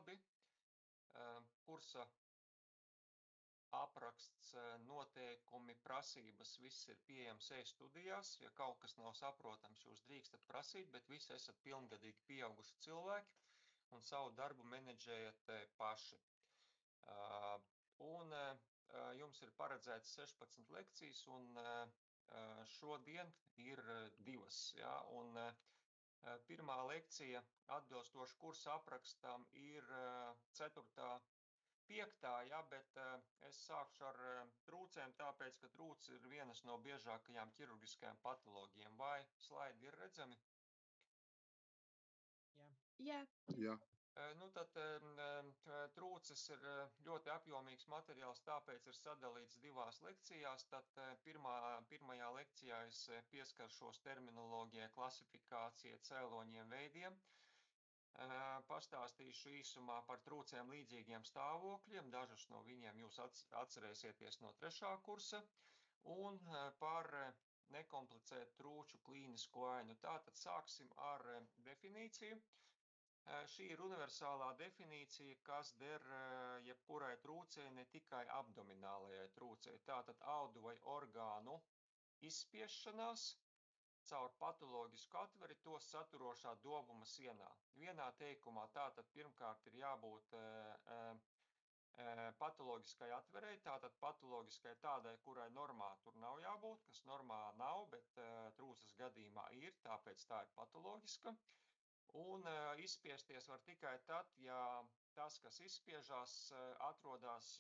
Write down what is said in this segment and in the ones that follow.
labi. Kursa apraksts, noteikumi, prasības, viss ir pieejams e-studijās. Ja kaut kas nav saprotams, jūs drīkstat prasīt, bet visi esat pilngadīgi pieauguši cilvēki un savu darbu menedžējat paši. Un jums ir paredzēts 16 lekcijas, un šodien ir 2. Ja? Un pirmā lekcija atbilstoši kursa aprakstam ir 4. 5. Ja, bet es sākšu ar trūcēm, tāpēc, ka trūces ir vienas no biežākajām ķirurģiskajām patoloģijām. Vai slaidi ir redzami? Jā. Nu, tad trūces ir ļoti apjomīgs materiāls, tāpēc ir sadalīts 2 lekcijās. Tad pirmajā lekcijā es pieskaršos terminoloģijai, klasifikācijai, cēloņiem, veidiem. Pastāstīšu īsumā par trūcēm līdzīgiem stāvokļiem, dažus no viņiem jūs atcerēsieties no 3. kursa, un par nekomplicētu trūču klīnisko aiņu. Tātad sāksim ar definīciju. Šī ir universālā definīcija, kas der jebkurai trūcei, ne tikai abdominālajai trūcei. Tātad audu vai orgānu izspiešanās caur patoloģisku atveri to saturošā dobuma sienā. Vienā teikumā tātad pirmkārt ir jābūt patoloģiskai atverei, tātad patoloģiskai tādai, kurai normā tur nav jābūt, kas normā nav, bet trūces gadījumā ir, tāpēc tā ir patoloģiska. Un izspiesties var tikai tad, ja tas, kas izspiežās, atrodas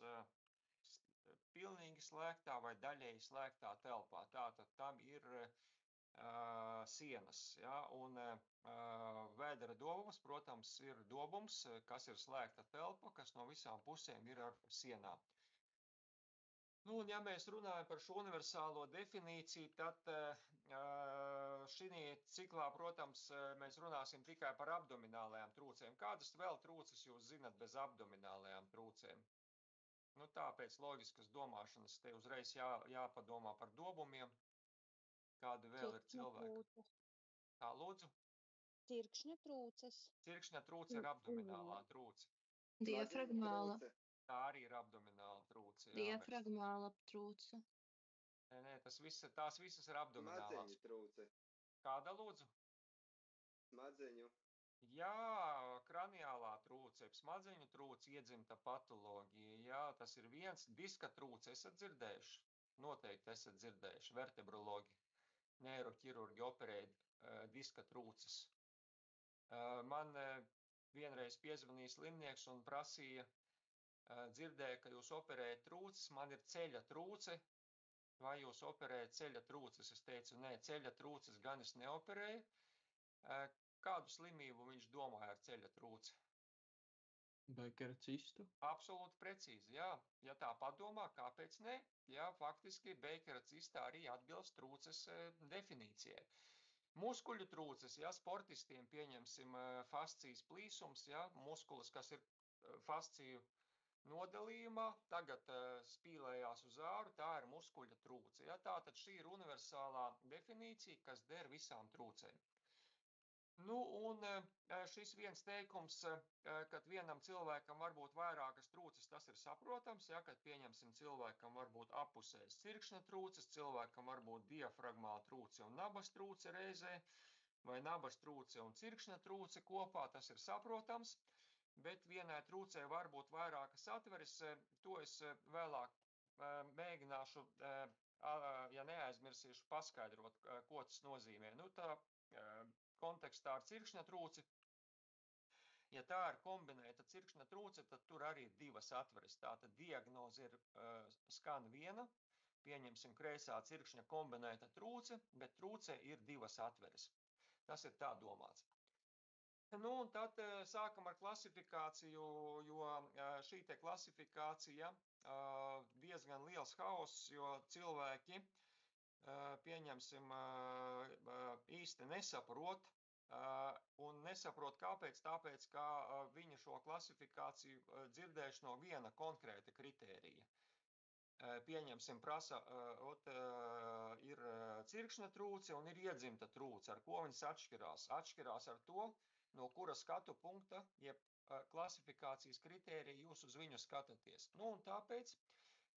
pilnīgi slēgtā vai daļēji slēgtā telpā. Tātad tam ir sienas. Ja? Un vēdera dobums, protams, ir dobums, kas ir slēgta telpa, kas no visām pusēm ir ar sienām. Nu, un ja mēs runājam par šo universālo definīciju, tad šī ciklā, protams, mēs runāsim tikai par abdominālajām trūcēm. Kādas vēl trūces jūs zinat bez abdominālajām trūcēm? Nu, tāpēc loģiskas domāšanas te uzreiz jāpadomā par dobumiem. Kādi vēl ir cilvēki? Tā, lūdzu? Cirkšņa trūces. Cirkšņa trūce ir abdominālā trūce. Diafragmāla. Tā arī ir abdomināla trūce. Diafragmāla trūce. Nē, tās visas ir abdominālās. Smadzeņu trūce. Kāda, lūdzu? Smadzeņu. Jā, kraniālā trūce, smadzeņu trūce, iedzimta patoloģija. Jā, tas ir viens. Diska trūce esat dzirdējuši? Noteikti esat dzirdējuši. Vertebrologi, neiroķirurgi operēja diska trūces. Man vienreiz piezvanīja slimnieks un prasīja, dzirdēju, ka jūs operējat trūces, man ir ceļa trūce, vai jūs operējat ceļa trūces? Es teicu, nē, ceļa trūces gan es neoperēju. Kādu slimību viņš domāja ar ceļa trūci? Bekera cistu? Absolūti precīzi, jā. Ja tā padomā, kāpēc ne? Jā, faktiski Bekera cista arī atbilst trūces definīcijai. Muskuļu trūces, ja sportistiem pieņemsim fascijas plīsums, ja, muskulis, kas ir fasciju nodalījumā, tagad spīlējās uz āru, tā ir muskuļa trūce. Ja? Tātad šī ir universālā definīcija, kas der visām trūcēm. Nu, un šis viens teikums, kad vienam cilvēkam var būt vairākas trūces, tas ir saprotams, ja? Kad pieņemsim cilvēkam var būt apusējas cirkšņa trūces, cilvēkam var būt diafragmāla trūce un nabas trūce reizē, vai nabas trūce un cirkšņa trūce kopā, tas ir saprotams. Bet vienai trūcē var būt vairākas atveres, to es vēlāk mēģināšu, ja neaizmirsīšu, paskaidrot, ko tas nozīmē. Nu, tā kontekstā ar cirkšņa trūci, ja tā ir kombinēta cirkšņa trūce, tad tur arī ir 2 atveres. Tātad diagnoze ir skan viena, pieņemsim kreisā cirkšņa kombinēta trūce, bet trūcē ir 2 atveres. Tas ir tā domāts. Nu, un tad sākam ar klasifikāciju, jo šī te klasifikācija diezgan liels haoss, jo cilvēki, pieņemsim, īsti nesaprot, un nesaprot kāpēc, tāpēc, ka viņi šo klasifikāciju dzirdējuši no viena konkrēta kritērija. Pieņemsim, prasa, ir cirkšņa trūce un ir iedzimta trūce, ar ko viņas atšķirās. Atšķirās ar to, no kura skatu punkta, jeb klasifikācijas kritēriju jūs uz viņu skatāties. Nu, un tāpēc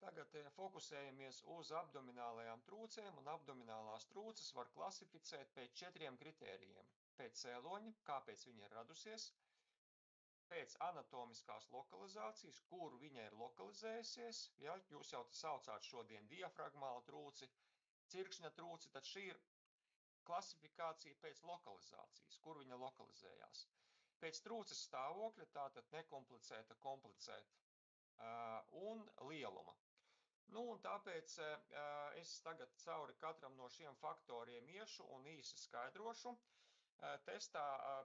tagad fokusējamies uz abdominālajām trūcēm, un abdominālās trūces var klasificēt pēc 4 kritērijiem. Pēc cēloņa, kāpēc viņa ir radusies, pēc anatomiskās lokalizācijas, kur viņa ir lokalizējusies, ja, jūs jau saucāt šodien diafragmālu trūci, cirkšņa trūci, tad šī ir klasifikācija pēc lokalizācijas, kur viņa lokalizējās. Pēc trūces stāvokļa, tātad nekomplicēta, komplicēta un lieluma. Nu, un tāpēc es tagad cauri katram no šiem faktoriem iešu un īsi skaidrošu.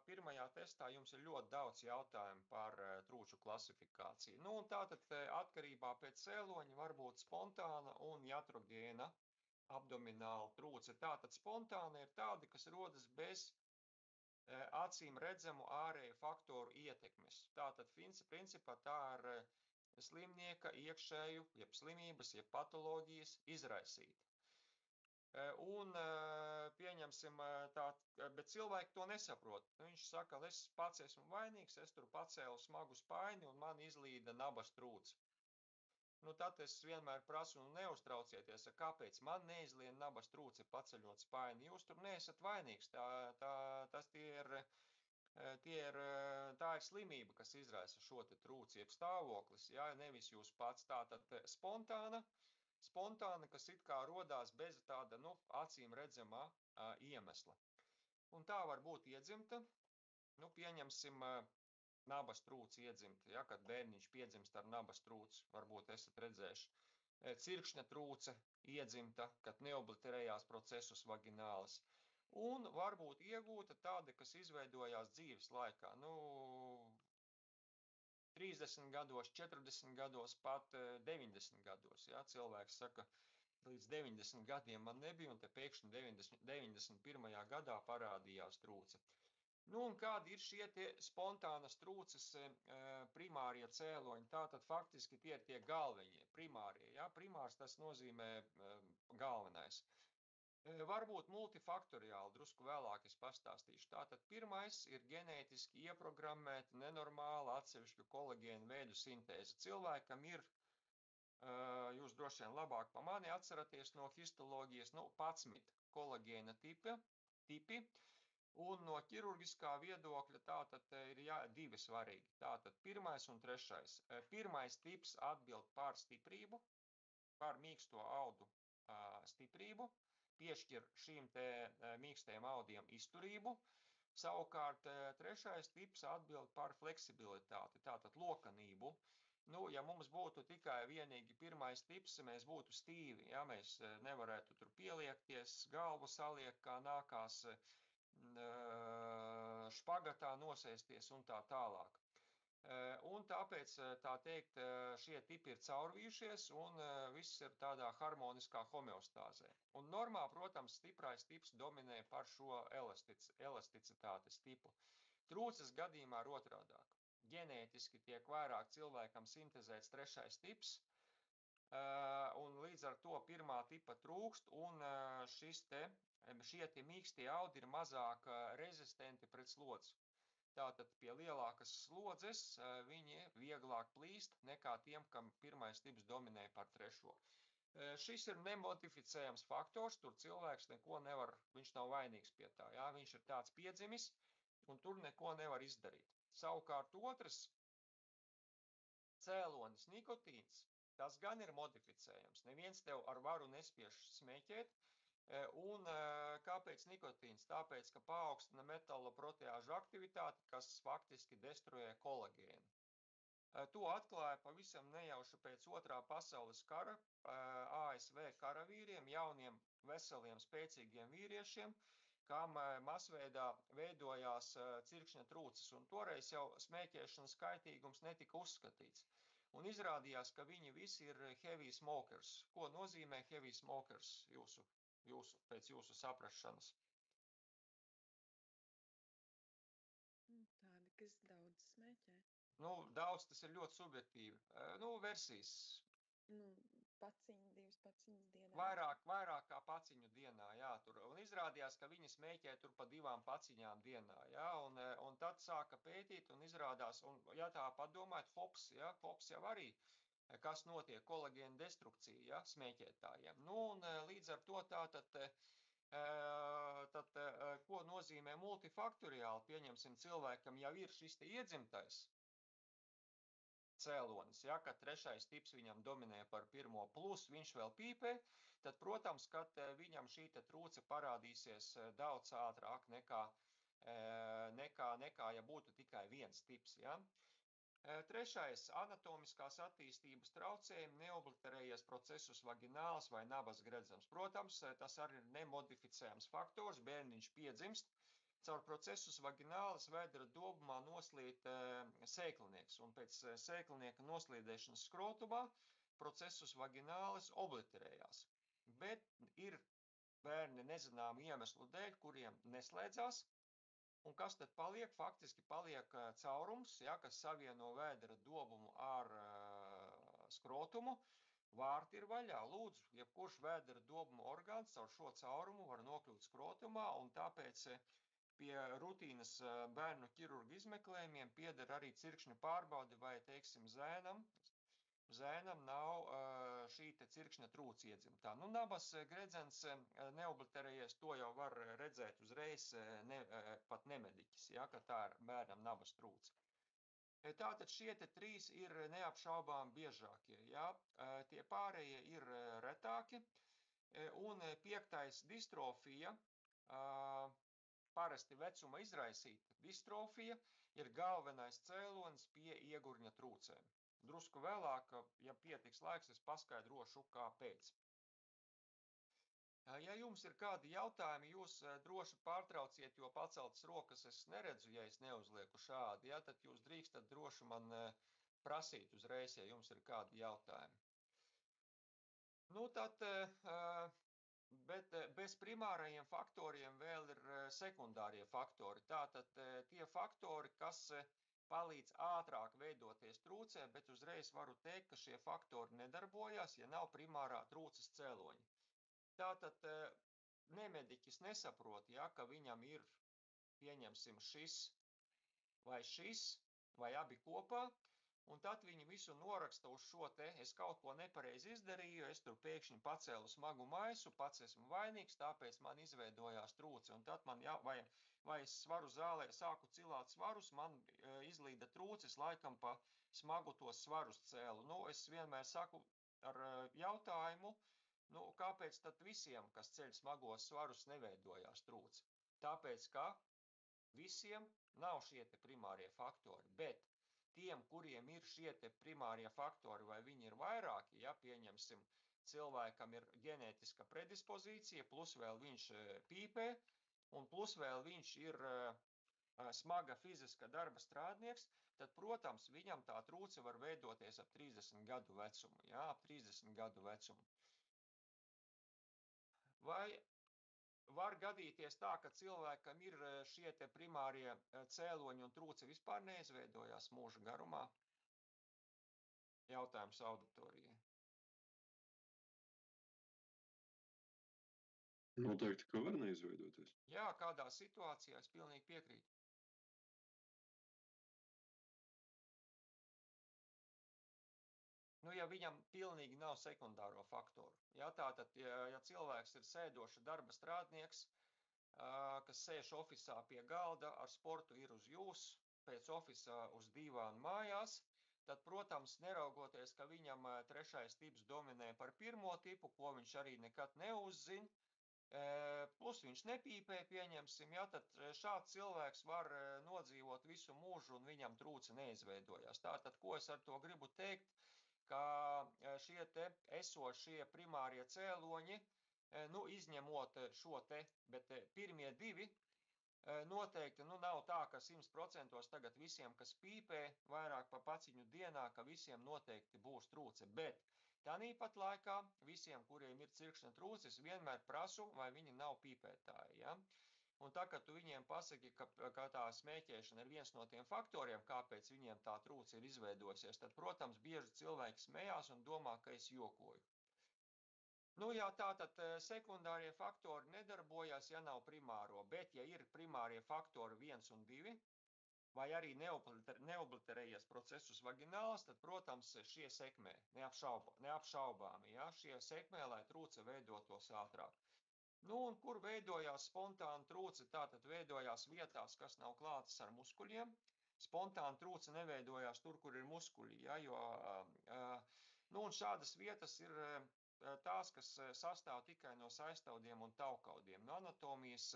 Pirmajā testā jums ir ļoti daudz jautājumu par trūču klasifikāciju. Nu, un tātad atkarībā pēc cēloņa var būt spontāna un iatrogēna abdomināla trūce. Tātad spontāna ir tādi, kas rodas bez acīm redzamu ārēju faktoru ietekmes. Tātad, principā, tā ir slimnieka iekšēju, jeb slimības, jeb patoloģijas izraisīta. Un pieņemsim tā, bet cilvēki to nesaprot. Viņš saka, es pats esmu vainīgs, es tur pacēlu smagu spaini un man izlīda nabas trūce. Nu, tad es vienmēr prasu, neuztraucieties, kāpēc man neizlien nabas trūce paceļot spaini. Jūs tur neesat vainīgs, tā ir slimība, kas izraisa šo te trūci, jeb stāvoklis, jā, nevis jūs pats. Tātad spontāna, kas it kā rodās bez tāda, acīm redzamā iemesla. Un tā var būt iedzimta, pieņemsim nabas trūci iedzimta, ja, kad bērniņš piedzimst ar nabas trūci, varbūt esat redzējuši. Cirkšņa trūce iedzimta, kad neobliterējās procesus vaginālis. Un varbūt iegūta tāda, kas izveidojās dzīves laikā. 30 gados, 40 gados, pat 90 gados. Ja? Cilvēks saka, līdz 90 gadiem man nebija, un te pēkšņi 91. gadā parādījās trūce. Nu, un kādi ir šie tie spontānas trūces primārie cēloņi? Tātad faktiski tie ir tie galvenie, primārie. Ja? Primārs tas nozīmē galvenais. Varbūt multifaktoriāli, drusku vēlāk es pastāstīšu. Tātad pirmais ir ģenētiski ieprogrammēta nenormāla atsevišķu kolagēnu veidu sintēze. Cilvēkam ir, jūs droši vien labāk pa mani atceraties no histoloģijas, 11 kolagēna tipi, un no ķirurģiskā viedokļa tātad ir divi svarīgi. Tātad pirmais un trešais. Pirmais tips atbild par stiprību, par mīksto audu stiprību, piešķir šīm te mīkstiem audiem izturību. Savukārt trešais tips atbild par fleksibilitāti, tātad lokanību. Ja mums būtu tikai vienīgi pirmais tips, mēs būtu stīvi, ja mēs nevarētu tur pieliekties, galvu saliek, kā nākās špagatā nosēsties un tā tālāk. Un tāpēc, tā teikt, šie tipi ir caurvījušies un viss ir tādā harmoniskā homeostāzē. Un normā, protams, stiprais tips dominē par šo elasticitātes tipu. Trūces gadījumā ir otrādāk. Ģenētiski tiek vairāk cilvēkam sintezēts trešais tips, un līdz ar to pirmā tipa trūkst, un šie mīkstie audi ir mazāk rezistenti pret slodzi. Tātad pie lielākas slodzes viņi vieglāk plīst nekā tiem, kam pirmais tips dominē par trešo. Šis ir nemodificējams faktors, tur cilvēks neko nevar, viņš nav vainīgs pie tā, jā, viņš ir tāds piedzimis un tur neko nevar izdarīt. Savukārt otrs cēlonis nikotīns, tas gan ir modificējams, neviens tev ar varu nespiež smēķēt. Un kāpēc nikotīns? Tāpēc, ka paaugstina metaloproteāžu aktivitāti, kas faktiski destruē kolagēnu. To atklāja pavisam nejauši pēc Otrā pasaules kara ASV karavīriem, jauniem, veseliem, spēcīgiem vīriešiem, kam masveidā veidojās cirkšņa trūces, un toreiz jau smēķēšanas kaitīgums netika uzskatīts. Un izrādījās, ka viņi visi ir heavy smokers. Ko nozīmē heavy smokers pēc jūsu saprašanas? Tādi, kas daudz smēķē. Daudz tas ir ļoti subjektīvi. Versijas. Paciņu, 2 paciņas dienā. Vairāk kā paciņu dienā, jā, tur. Un izrādījās, ka viņi smēķē tur pa 2 paciņām dienā, jā, un tad sāka pētīt un izrādās, un ja tā padomājat, hops jau arī, kas notiek, kolagēna destrukcija, jā, smēķētājiem. Nu, un līdz ar to tad, ko nozīmē multifaktoriāli, pieņemsim cilvēkam jau ir šis te iedzimtais cēlonis, ja, kad 3. tips viņam dominē par 1. plus, viņš vēl pīpē, tad, protams, kad viņam šī te trūce parādīsies daudz ātrāk nekā ja būtu tikai 1 tips, ja. 3. anatomiskās attīstības traucējumi, neobliterējies procesus vaginālis vai nabas gredzens. Protams, tas arī ir nemodificējams faktors, bērniņš piedzimst, caur procesus vaginālis vēdera dobumā noslīd sēklinieks, un pēc sēklinieka noslīdēšanas skrotumā procesus vaginālis obliterējās. Bet ir bērni nezināmu iemeslu dēļ, kuriem neslēdzās, un kas tad paliek? Faktiski paliek caurums, ja, kas savieno vēdera dobumu ar skrotumu. Vārti ir vaļā, lūdzu, jebkurš vēdera dobumu orgāns caur šo caurumu var nokļūt skrotumā, un tāpēc pie rutīnas bērnu ķirurga izmeklējumiem pieder arī cirkšņu pārbaudi, vai, teiksim, zēnam nav šī te cirkšņa trūce iedzimtā. Nu, nabas gredzens neobliterējies, to jau var redzēt uzreiz, pat nemediķis, ja, ka tā ir bērnam nabas trūce. Tātad šie te 3 ir neapšaubām biežākie, ja, tie pārējie ir retāki, un 5. distrofija, parasti vecuma izraisīta distrofija, ir galvenais cēlonis pie iegurņa trūcēm. Drusku vēlāk, ja pietiks laiks, es paskaidrošu, kāpēc. Ja jums ir kādi jautājumi, jūs droši pārtrauciet, jo paceltas rokas es neredzu, ja es neuzlieku šādi, ja, tad jūs drīkstat droši man prasīt uzreiz, ja jums ir kādi jautājumi. Nu, tad, bet bez primārajiem faktoriem vēl ir sekundārie faktori. Tātad tie faktori, kas palīdz ātrāk veidoties trūcē, bet uzreiz varu teikt, ka šie faktori nedarbojās, ja nav primārā trūces cēloņi. Tātad nemediķis nesaprot, ja, ka viņam ir, pieņemsim, šis vai abi kopā, un tad viņi visu noraksta uz šo te, es kaut ko nepareizi izdarīju, es tur pēkšņi pacēlu smagu maisu, pats esmu vainīgs, tāpēc man izveidojās trūce, un tad man vai es svaru zālē sāku cilāt svarus, man izlīda trūces, laikam pa smagu tos svarus cēlu. Nu, es vienmēr saku ar jautājumu, nu, kāpēc tad visiem, kas ceļ smagos svarus, neveidojās trūce? Tāpēc, ka visiem nav šie te primārie faktori, bet tiem, kuriem ir šie te primārie faktori, vai viņi ir vairāki, ja, pieņemsim, cilvēkam ir ģenētiska predispozīcija, plus vēl viņš pīpē, un plus vēl viņš ir smaga fiziska darba strādnieks, tad, protams, viņam tā trūce var veidoties ap 30 gadu vecumu, ja, ap 30 gadu vecumu. Vai var gadīties tā, ka cilvēkam ir šie te primārie cēloņi un trūce vispār neizveidojās mūža garumā? Jautājums auditorijai. Noteikti, ka var neizveidoties. Jā, kādā situācijā es pilnīgi piekrītu. Nu, ja viņam pilnīgi nav sekundāro faktoru. Ja, tātad, ja cilvēks ir sēdoša darba strādnieks, kas sēž ofisā pie galda, ar sportu ir uz jūs, pēc ofisa uz divānu mājās, tad, protams, neraugoties, ka viņam 3. tips dominē par 1. tipu, ko viņš arī nekad neuzzina, plus viņš nepīpē, pieņemsim, ja, tad šāds cilvēks var nodzīvot visu mūžu un viņam trūce neizveidojās. Tātad, ko es ar to gribu teikt? Ka šie te esošie primārie cēloņi, nu, izņemot šo te, bet pirmie 2 noteikti, nu, nav tā, ka 100% tagad visiem, kas pīpē vairāk pa paciņu dienā, ka visiem noteikti būs trūce, bet tāpat laikā visiem, kuriem ir cirkšņa trūces, vienmēr prasu, vai viņi nav pīpētāji, ja? Un tā, kad tu viņiem pasaki, ka tā smēķēšana ir viens no tiem faktoriem, kāpēc viņiem tā trūce ir izveidojusies, tad, protams, bieži cilvēki smējās un domā, ka es jokoju. Nu, jā, tātad sekundārie faktori nedarbojas, ja nav primāro, bet ja ir primārie faktori 1 un 2, vai arī neobliterējies procesus vaginālis, tad, protams, šie sekmē, neapšaubāmi, ja, šie sekmē, lai trūce veidotos ātrāk. Nu, un kur veidojās spontāna trūce, tātad veidojās vietās, kas nav klātas ar muskuļiem. Spontāna trūce neveidojās tur, kur ir muskuļi, ja, jo, nu, un šādas vietas ir tās, kas sastāv tikai no saistaudiem un taukaudiem. No anatomijas,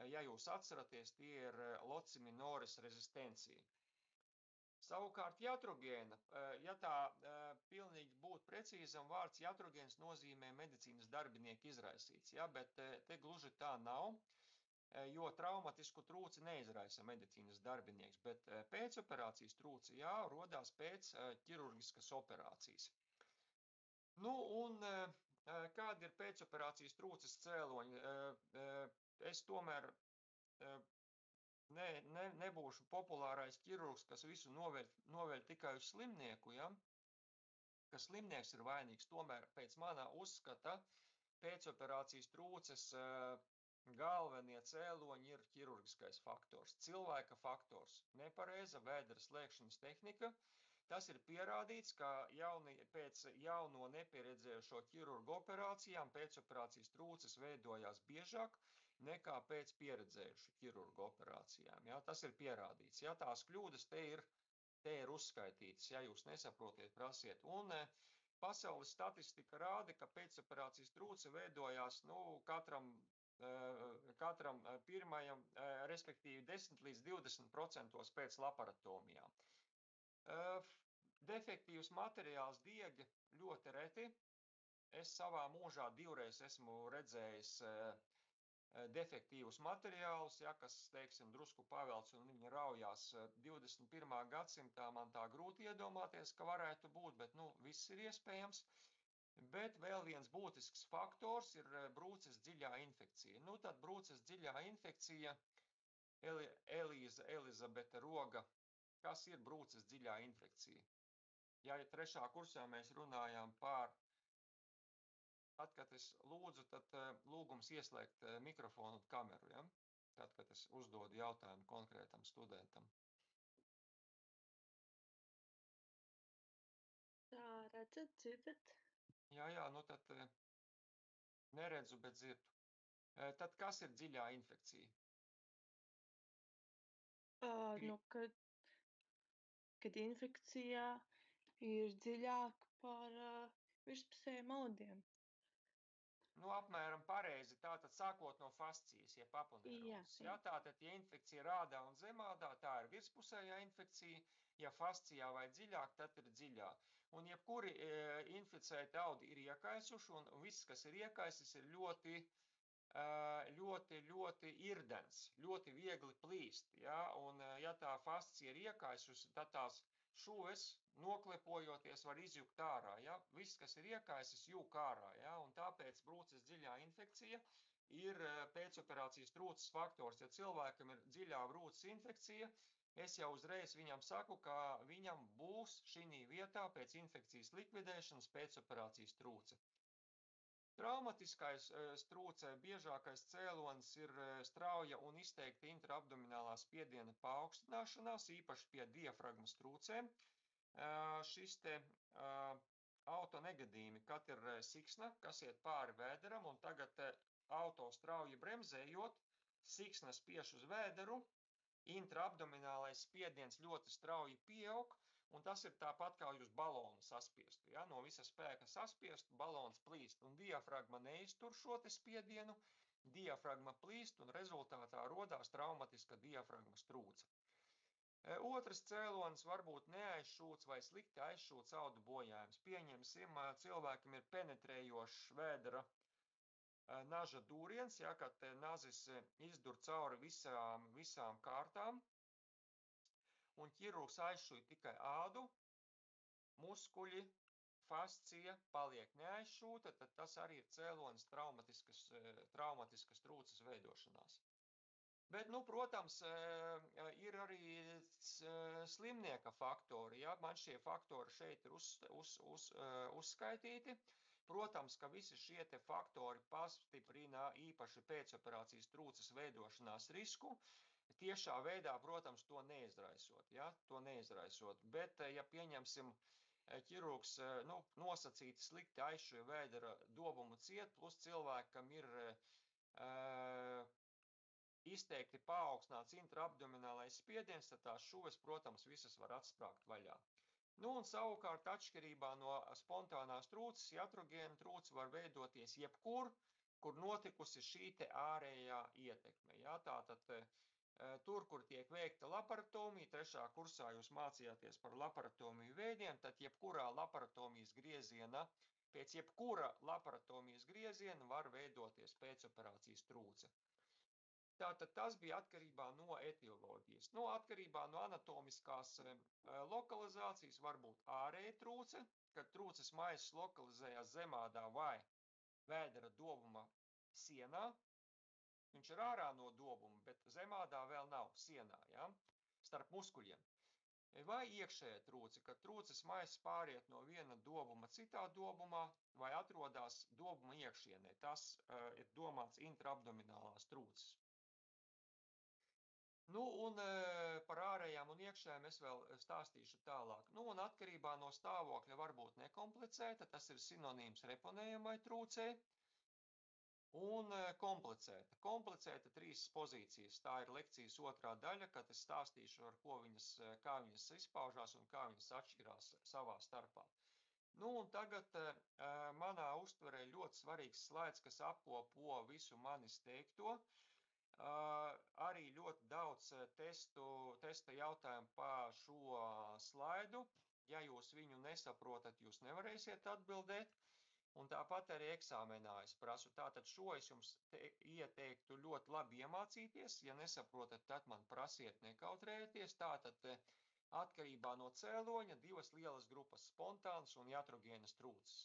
ja jūs atceraties, tie ir loci minoris rezistencija. Savukārt jatrogēna, ja tā pilnīgi būtu precīzam, vārds jatrogēns nozīmē medicīnas darbinieku izraisīts, ja, bet te gluži tā nav, jo traumatisku trūci neizraisa medicīnas darbinieks, bet pēcoperācijas trūce, jā, rodās pēc ķirurģiskas operācijas. Nu, un kādi ir pēcoperācijas trūces cēloņi? Es tomēr nebūšu populārais ķirurgs, kas visu noveļ tikai uz slimnieku, ja? Ka slimnieks ir vainīgs. Tomēr pēc manā uzskata pēcoperācijas trūces galvenie cēloņi ir ķirurģiskais faktors, cilvēka faktors, nepareiza vēdera slēgšanas tehnika. Tas ir pierādīts, ka pēc jauno nepieredzējušo ķirurgu operācijām pēcoperācijas trūces veidojās biežāk nekā pēc pieredzējušu ķirurgu operācijām. Ja, tas ir pierādīts. Ja, tās kļūdas te ir uzskaitītas. Ja jūs nesaprotiet, prasiet. Un pasaules statistika rāda, ka pēcoperācijas trūce veidojās katram pirmajam, respektīvi 10 līdz 20% pēc laparotomijām. Defektīvs materiāls diegi ļoti reti. Es savā mūžā 2 reizes esmu redzējis defektīvus materiālus, ja, kas, teiksim, drusku pavelc un viņi raujās 21. gadsimtā, man tā grūti iedomāties, ka varētu būt, bet, nu, viss ir iespējams. Bet vēl viens būtisks faktors ir brūces dziļā infekcija. Nu, tad brūces dziļā infekcija, Elizabete Roga, kas ir brūces dziļā infekcija? Ja 3. kursā mēs runājām par, tad, kad es lūdzu, tad lūgums ieslēgt mikrofonu un kameru, ja? Tad, kad es uzdodu jautājumu konkrētam studentam. Tā, redzat, dzirdat? Jā, nu tad neredzu, bet dzirdu. Tad kas ir dziļā infekcija? Nu, kad infekcijā ir dziļāk par virspusējiem audiem. Nu, apmēram pareizi, tātad sākot no fascijas, ja papunerozes. Jā. Tātad, ja infekcija rādā un zemādā, tā ir virspusējā infekcija, ja fascijā vai dziļāk, tad ir dziļāk. Un jebkuri inficēti audi ir iekaisuši, un viss, kas ir iekaisis, ir ļoti irdens, ļoti viegli plīst. Ja? Un ja tā fascija ir iekaisusi, tad tās šuves noklepojoties var izjukt ārā. Ja? Viss, kas ir iekaisis, jūk ārā. Ja? Un tāpēc brūces dziļā infekcija ir pēcoperācijas trūces faktors. Ja cilvēkam ir dziļā brūces infekcija, es jau uzreiz viņam saku, ka viņam būs šī vietā pēc infekcijas likvidēšanas pēcoperācijas trūce. Traumatiskais trūcē biežākais cēlonis ir strauja un izteikta intraabdominālā spiediena paaugstināšanās, īpaši pie diafragmas trūcēm. Šis te autonegadījumi, kad ir siksna, kas iet pāri vēderam, un tagad auto strauji bremzējot, siksna spiež uz vēderu, intraabdominālais spiediens ļoti strauji pieaug, un tas ir tāpat kā jūs balonu saspiestu. Ja? No visa spēka saspiestu, balons plīst, un diafragma neiztur šo te spiedienu, diafragma plīst, un rezultātā rodās traumatiska diafragmas trūce. Otrs cēlonis var būt neaizšūts vai slikti aizšūts audu bojājums. Pieņemsim, cilvēkam ir penetrējošs vēdera naža dūriens, ja, kad nazis izdur cauri visām kārtām, un ķirurgs aizšūj tikai ādu, muskuļi, fascija paliek neaizšūta, tad tas arī ir cēlonis traumatiskas trūces veidošanās. Bet, protams, ir arī slimnieka faktori. Ja? Man šie faktori šeit ir uzskaitīti. Protams, ka visi šie te faktori pastiprina īpaši pēcoperācijas trūces veidošanās risku. Tiešā veidā, protams, to neizraisot. Ja? To neizraisot. Bet, ja pieņemsim ķirurgs nosacīti slikti aizšuja vēdera dobumu ciet, plus cilvēkam ir izteikti paaugstināts intraabdominālais spiediens, tad tās šuves, protams, visas var atsprāgt vaļā. Un savukārt atšķirībā no spontānās trūces, iatrogēna trūce var veidoties jebkur, kur notikusi šī te ārējā ietekme. Ja? Tātad tur, kur tiek veikta laparotomija, 3. kursā jūs mācījāties par laparotomiju veidiem, tad pēc jebkura laparotomijas grieziena var veidoties pēcoperācijas trūce. Tātad tas bija atkarībā no etioloģijas. Atkarībā no anatomiskās lokalizācijas var būt ārēja trūce, kad trūces maises lokalizējās zemādā vai vēdera dobuma sienā. Viņš ir ārā no dobuma, bet zemādā vēl nav sienā, ja? Starp muskuļiem. Vai iekšējā trūce, kad trūces maises pāriet no viena dobuma citā dobumā vai atrodas dobuma iekšienē. Tas ir domāts intraabdominālās trūces. Un par ārējām un iekšējām es vēl stāstīšu tālāk. Un atkarībā no stāvokļa var būt nekomplicēta, tas ir sinonīms reponējamai trūcei. Un komplicēta. Komplicēta 3 pozīcijas. Tā ir lekcijas 2. daļa, kad es stāstīšu, kā viņas izpaužās un kā viņas atšķirās savā starpā. Un tagad manā uztverē ļoti svarīgs slaids, kas apkopo visu manis teikto. Arī ļoti daudz testa jautājumu pa šo slaidu. Ja jūs viņu nesaprotat, jūs nevarēsiet atbildēt. Un tāpat arī eksāmenā es prasu. Tātad šo es jums ieteiktu ļoti labi iemācīties. Ja nesaprotat, tad man prasiet, nekautrējieties. Tātad atkarībā no cēloņa 2 lielas grupas - spontānas un iatrogēnas trūces.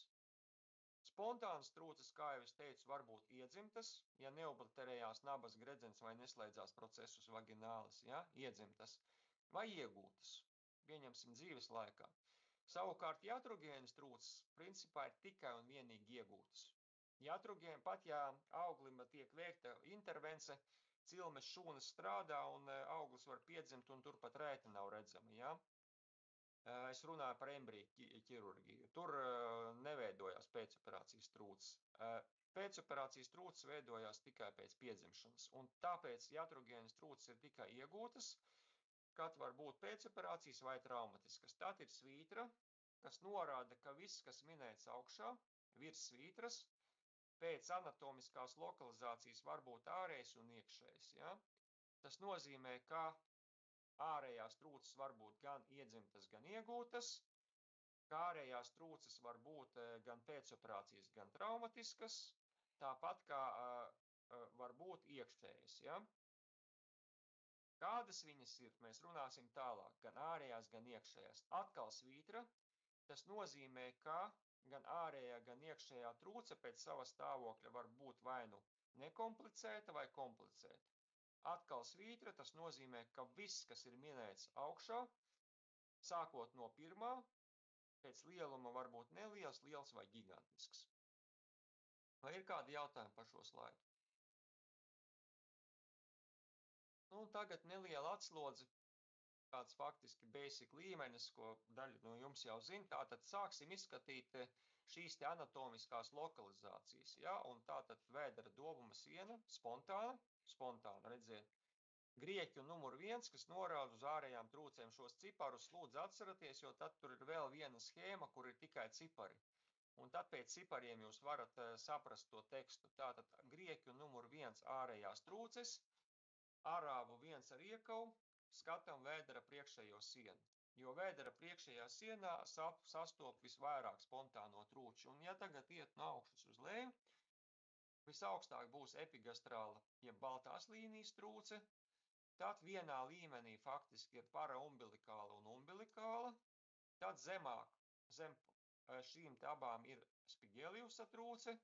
Spontānas trūces, kā jau es teicu, var būt iedzimtas, ja neobliterējās nabas gredzens vai neslēdzās procesus vaginālis, ja, iedzimtas, vai iegūtas, pieņemsim dzīves laikā. Savukārt iatrogēnas trūces principā ir tikai un vienīgi iegūtas. Iatrogēna, pat ja auglim tiek veikta intervence, cilmes šūnas strādā un auglis var piedzimt un tur pat rēta nav redzama. Ja? Es runāju par embriju ķirurģiju. Tur neveidojās pēcoperācijas trūces. Pēcoperācijas trūces veidojās tikai pēc piedzimšanas. Un tāpēc iatrogēnas trūces ir tikai iegūtas, kad var būt pēcoperācijas vai traumatiskas. Tad ir svītra, kas norāda, ka viss, kas minēts augšā, virs svītras, pēc anatomiskās lokalizācijas var būt ārējs un iekšējs. Ja? Tas nozīmē, ka ārējās trūces var būt gan iedzimtas, gan iegūtas, ka ārējās trūces var būt gan pēcoperācijas, gan traumatiskas, tāpat kā var būt iekšējas. Ja? Kādas viņas ir? Mēs runāsim tālāk, gan ārējās, gan iekšējās. Atkal svītra, tas nozīmē, ka gan ārējā, gan iekšējā trūce pēc sava stāvokļa var būt vai nu nekomplicēta vai komplicēta. Atkal svītra, tas nozīmē, ka viss, kas ir minēts augšā, sākot no pirmā, pēc lieluma var būt neliels, liels vai gigantisks. Vai ir kādi jautājumi par šo slaidu? Tagad neliela atslodze, tāds faktiski basic līmenis, ko daļa no jums jau zina. Tātad sāksim izskatīt šīs te anatomiskās lokalizācijas. Ja? Un tātad vēdera dobuma siena, spontāna, redziet. Grieķu numur 1, kas norāda uz ārējām trūcēm. Šos ciparus lūdzu atceraties, jo tad tur ir vēl viena schēma, kur ir tikai cipari. Un tad pēc cipariem jūs varat saprast to tekstu. Tātad grieķu numur 1 ārējās trūces, arābu 1 ar iekavu, skatām vēdera priekšējo sienu. Jo vēdera priekšējā sienā sastop visvairāk spontāno trūču. Un ja tagad iet no augšas uz leju, visaugstāk būs epigastrāla, jeb baltās līnijas trūce. Tad vienā līmenī faktiski ir paraumbilikāla un umbilikāla. Tad zemāk, zem šīm te abām ir spigeliusa trūce,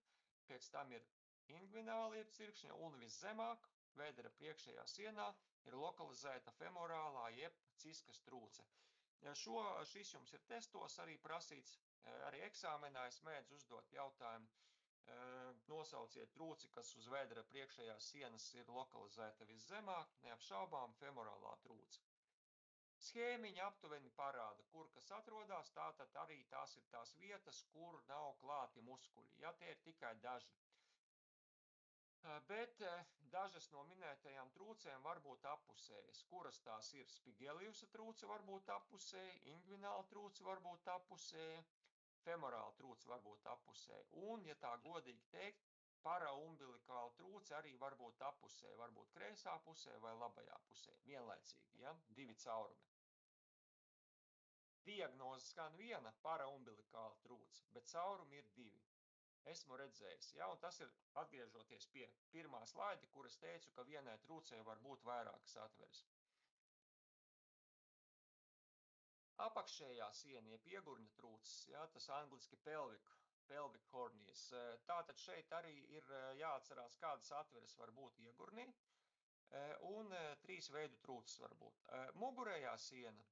pēc tam ir inguināla jeb cirkšņa un viszemāk vēdera priekšējā sienā ir lokalizēta femorālā jeb ciskas trūce. Šis jums ir testos arī prasīts, arī eksāmenā es mēdzu uzdot jautājumu. Nosauciet trūci, kas uz vēdera priekšējās sienas ir lokalizēta viszemāk, neapšaubām femorālā trūce. Schēmiņa aptuveni parāda, kur kas atrodas, tātad arī tās ir tās vietas, kur nav klāti muskuļi, ja tie ir tikai daži. Bet dažas no minētajām trūcēm var būt appusējas. Kuras tās ir? Spigeliusa trūce var būt appusēja, ingvināla trūce var būt appusēja, femorāla trūce var būt appusēja. Un, ja tā godīgi teikt, paraumbilikāla trūce arī var būt appusēja, varbūt kreisā pusē vai labajā pusē, vienlaicīgi, ja? 2 caurumi. Diagnoze skan viena paraumbilikāla trūce, bet caurumi ir 2. Esmu redzējis, ja? Un tas ir atgriežoties pie pirmā slaida, kur es teicu, ka vienai trūcei var būt vairākas atveres. Apakšējā siena, jeb iegurņa trūces, ja? Tas angliski pelvic hernias. Tātad šeit arī ir jāatcerās, kādas atveres var būt iegurnī, un 3 veidu trūces var būt. Mugurējā siena,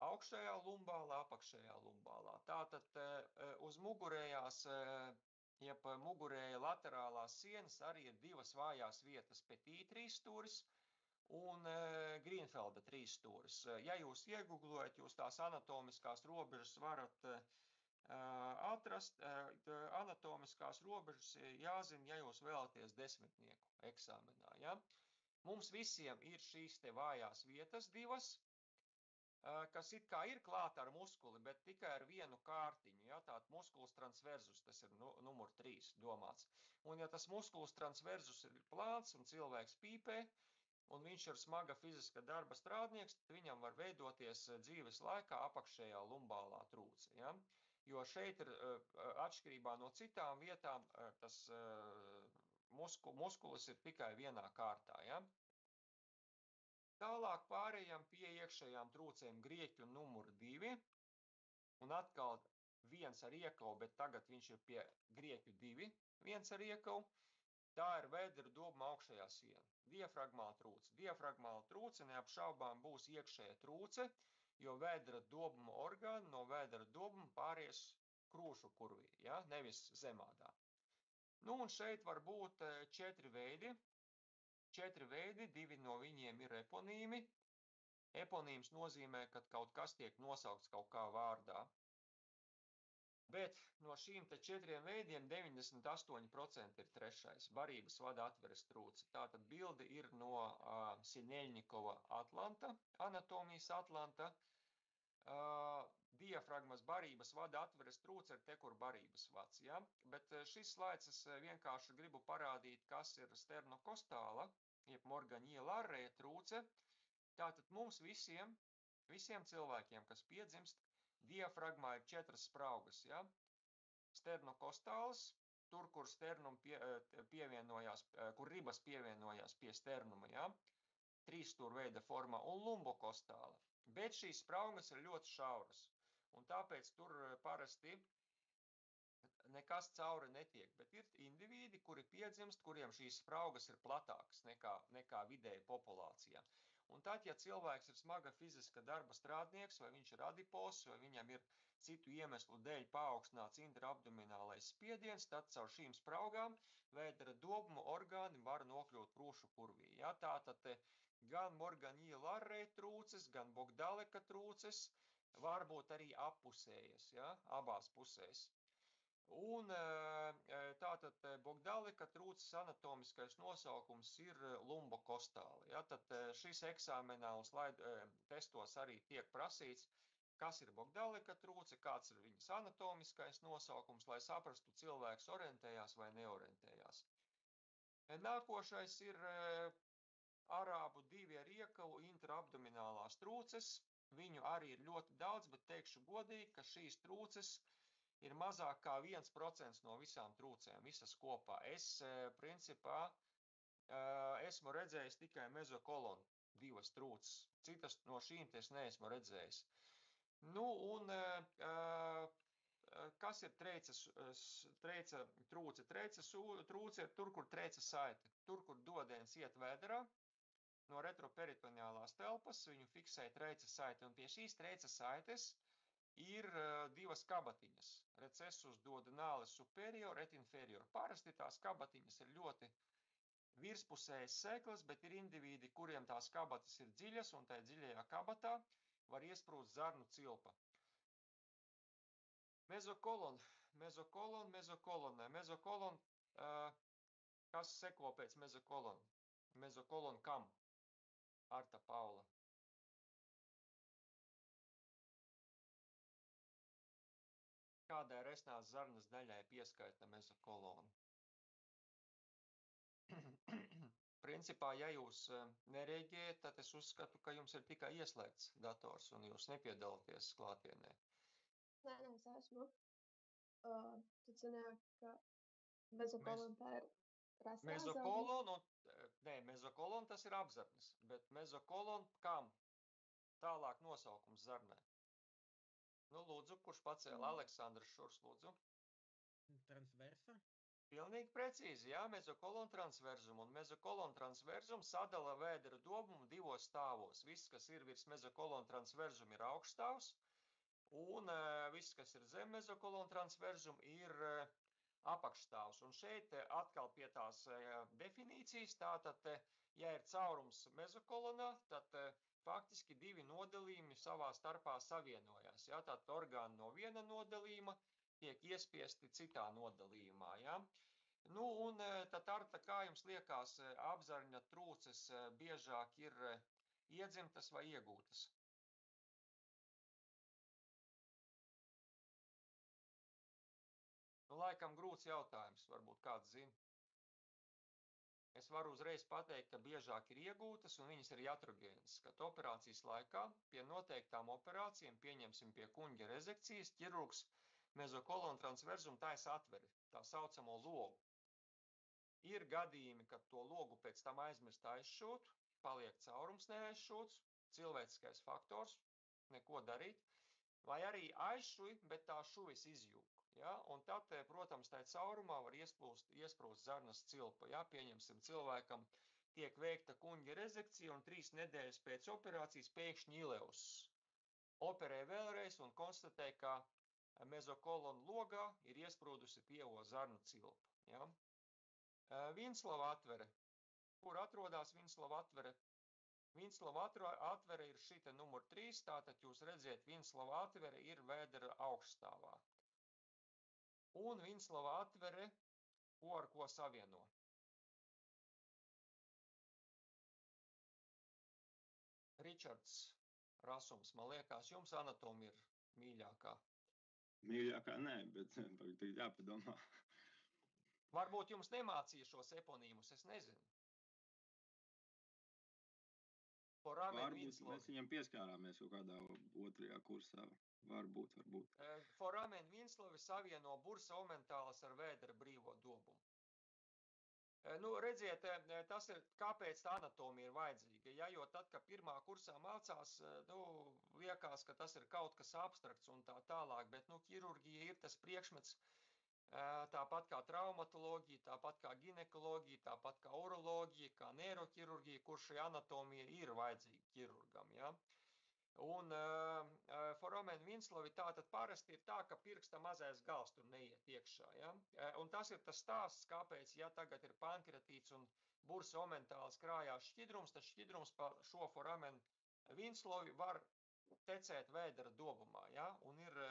augšējā lumbālā, apakšējā lumbālā. Tātad uz mugurējās, jeb mugurēja laterālās sienas arī ir 2 vājās vietas, Petit 3 stūris un Grīnfelda 3 stūris. Ja jūs ieguglojat, jūs tās anatomiskās robežas varat atrast. Anatomiskās robežas jāzina, ja jūs vēlaties desmitnieku eksāmenā. Ja? Mums visiem ir šīs te vājās vietas 2, kas it kā ir klāta ar muskuli, bet tikai ar vienu kārtiņu. Ja? Tātad musculus transversus, tas ir numur 3 domāts. Un ja tas musculus transversus ir plāns un cilvēks pīpē, un viņš ir smaga fiziska darba strādnieks, tad viņam var veidoties dzīves laikā apakšējā lumbālā trūce. Ja? Jo šeit ir atšķirībā no citām vietām, tas muskulis ir tikai vienā kārtā. Ja? Tālāk pārējām pie iekšējām trūcēm grieķu numur 2, un atkal 1 ar iekavu, bet tagad viņš ir pie grieķu 2, 1 ar iekavu. Tā ir vēdera dobuma augšējā siena. Diafragmāla trūce. Diafragmāla trūce neapšaubām būs iekšējā trūce, jo vēdera dobuma orgāni no vēdera dobuma pāries krūšu kurvī, ja? Nevis zemādā. Nu, un šeit var būt 4 veidi. 4 veidi, 2 no viņiem ir eponīmi. Eponīms nozīmē, ka kaut kas tiek nosaukts kaut kā vārdā. Bet no šīm te 4 veidiem 98% ir 3. barības vada atveres trūce. Tātad bilde ir no Sineļņikova Atlanta, anatomijas Atlanta. Diafragmas barības vada atveres trūce ir te, kur barības vads. Ja? Bet šis slaids es vienkārši gribu parādīt, kas ir sternokostāla, jeb Morganjie Larrē trūce. Tātad mums visiem cilvēkiem, kas piedzimst, diafragmā ir 4 spraugas, ja? Sternokostāls, tur, kur sternum pievienojās, kur ribas pievienojās pie sternuma, ja? 3 stūrveida formā, un lumbokostāla. Bet šīs spraugas ir ļoti šauras, un tāpēc tur parasti nekas cauri netiek, bet ir indivīdi, kuri piedzimst, kuriem šīs spraugas ir platākas nekā vidēji populācijā. Un tad, ja cilvēks ir smaga fiziska darba strādnieks, vai viņš ir adipos, vai viņam ir citu iemeslu dēļ paaugstināts intraabdominālais spiediens, tad caur šīm spraugām vēdera dobuma orgāni var nokļūt krūšu kurvī. Ja? Tātad gan Morganjie Larrē trūces, gan Bogdaleka trūces var būt arī appusējas, ja? Abās pusēs. Un tātad Bogdaleka trūces anatomiskais nosaukums ir lumbokostāli. Ja? Tad šis eksāmenā un testos arī tiek prasīts, kas ir Bogdaleka trūce, kāds ir viņas anatomiskais nosaukums, lai saprastu, cilvēks orientējās vai neorientējās. Nākošais ir arābu 2 ar iekavu intraabdominālās trūces. Viņu arī ir ļoti daudz, bet teikšu godīgi, ka šīs trūces ir mazāk kā 1% no visām trūcēm, visas kopā. Es, principā, esmu redzējis tikai mezokolonu 2 trūces. Citas no šīm es neesmu redzējis. Nu, un kas ir treica trūce? Treica trūce ir tur, kur treica saite. tur, kur dodens iet vēderā, no retroperitoneālās telpas, viņu fiksē treices saite, un pie šīs treices saites ir divas kabatiņas. Recessus duodenalis superior et inferior. Parasti tās kabatiņas ir ļoti virspusējas sēklas, bet ir indivīdi, kuriem tās kabatas ir dziļas, un tajā dziļajā kabatā var iesprūst zarnu cilpa. Mezokolon, kas seko pēc mezokolon? Mezokolon kam? Arta Paula. Kādai resnās zarnas daļai pieskaita mezokolonu? Principā, ja jūs nereaģējat, tad es uzskatu, ka jums ir tikai ieslēgts dators un jūs nepiedalāties klātienē. Nē, es esmu. Tad sanāk, ka mezokolon tā ir rastā Mezokolon, mezokolon tas ir apzarnis, bet mezokolon kam? Tālāk nosaukums zarnē. Nu, lūdzu, kurš pacēla? Aleksandrs Šurs, lūdzu. Transversa? Pilnīgi precīzi, jā, mezokolon transverzum, un mezokolon transverzum sadala vēdera dobumu divos stāvos. Viss, kas ir virs mezokolon transverzum, ir augšstāvs, un viss, kas ir zem mezokolon transverzum, ir apakšstāvs. Un šeit atkal pie tās definīcijas, tātad, ja ir caurums mezokolonā, tad faktiski divi nodalījumi savā starpā savienojās. Jā, tātad orgāni no viena nodalījuma tiek iespiesti citā nodalījumā. Ja? Nu, un tad, Arta, kā jums liekas, apzarņa trūces biežāk ir iedzimtas vai iegūtas? Nu, laikam grūts jautājums, varbūt kāds zina. Es varu uzreiz pateikt, ka biežāk ir iegūtas un viņas ir iatrogēnas, kad operācijas laikā pie noteiktām operācijām, pieņemsim pie kuņģa rezekcijas, ķirurgs mezokolon transverzumu taisa atveri, tā saucamo logu. Ir gadījumi, kad to logu pēc tam aizmirst aizšūt, paliek caurums neaizšūts, cilvēciskais faktors, neko darīt, vai arī aizšuj, bet tā šuvis izjūg. Ja? Un tad, protams, tajā caurumā var iesprūst zarnas cilpa. Ja? Pieņemsim, cilvēkam tiek veikta kuņģa rezekcija un 3 nedēļas pēc operācijas pēkšņi ileus. Operē vēlreiz un konstatē, ka mezokolon logā ir iesprūdusi pievo zarnu cilpa. Ja? Vinslava atvere. Kur atrodas Vinslava atvere? Vinslava atvere ir šita numur 3, tātad jūs redziet, Vinslava atvere ir vēdera augšstāvā. Un Vinslava atvere, ar ko savieno? Ričards Rasums, man liekas, jums anatomija ir mīļākā. Mīļākā nē, bet tagad jāpadomā. Varbūt jums nemācīja šos eponīmus, es nezinu. Varbūt mēs viņam pieskārāmies kaut kādā otrajā kursā. Varbūt. Foramen Vinslavi savieno bursa omentālas ar vēdera brīvo dobumu. Nu, redziet, tas ir, kāpēc tā anatomija ir vajadzīga. Ja, jo tad, kad pirmā kursā mācās, liekas, ka tas ir kaut kas abstrakts un tā tālāk, bet, ķirurģija ir tas priekšmets, tāpat kā traumatoloģija, tāpat kā ginekoloģija, tāpat kā uroloģija, kā neiroķirurģija, kur šī anatomija ir vajadzīga ķirurgam, ja. Un foramen Vinslavi tātad parasti ir tā, ka pirksta mazais gals tur neiet iekšā. Ja? Un tas ir tas stāsts, kāpēc, ja tagad ir pankreatīts un bursa omentāls krājās šķidrums, tad šķidrums pa šo foramen Vinslavi var tecēt vēdera dobumā. Ja? Un ir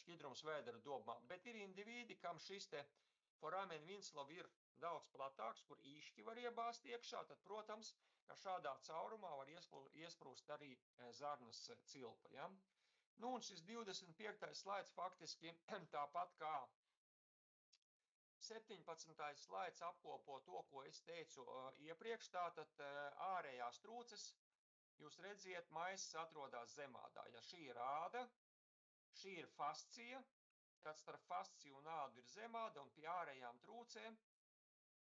šķidrums vēdera dobumā. Bet ir indivīdi, kam šis te foramen Vinslavi ir daudz platāks, kur īšķi var iebāzt iekšā, tad, protams, ka šādā caurumā var iesprūst arī zarnas cilpa. Ja? Nu, un šis 25. slaids faktiski tāpat kā 17. slaids apkopo to, ko es teicu iepriekš, tātad ārējās trūces, jūs redziet, maisas atrodas zemādā. Ja šī ir āda, šī ir fascija, tad starp fasciju un ādu ir zemāda un pie ārējām trūcēm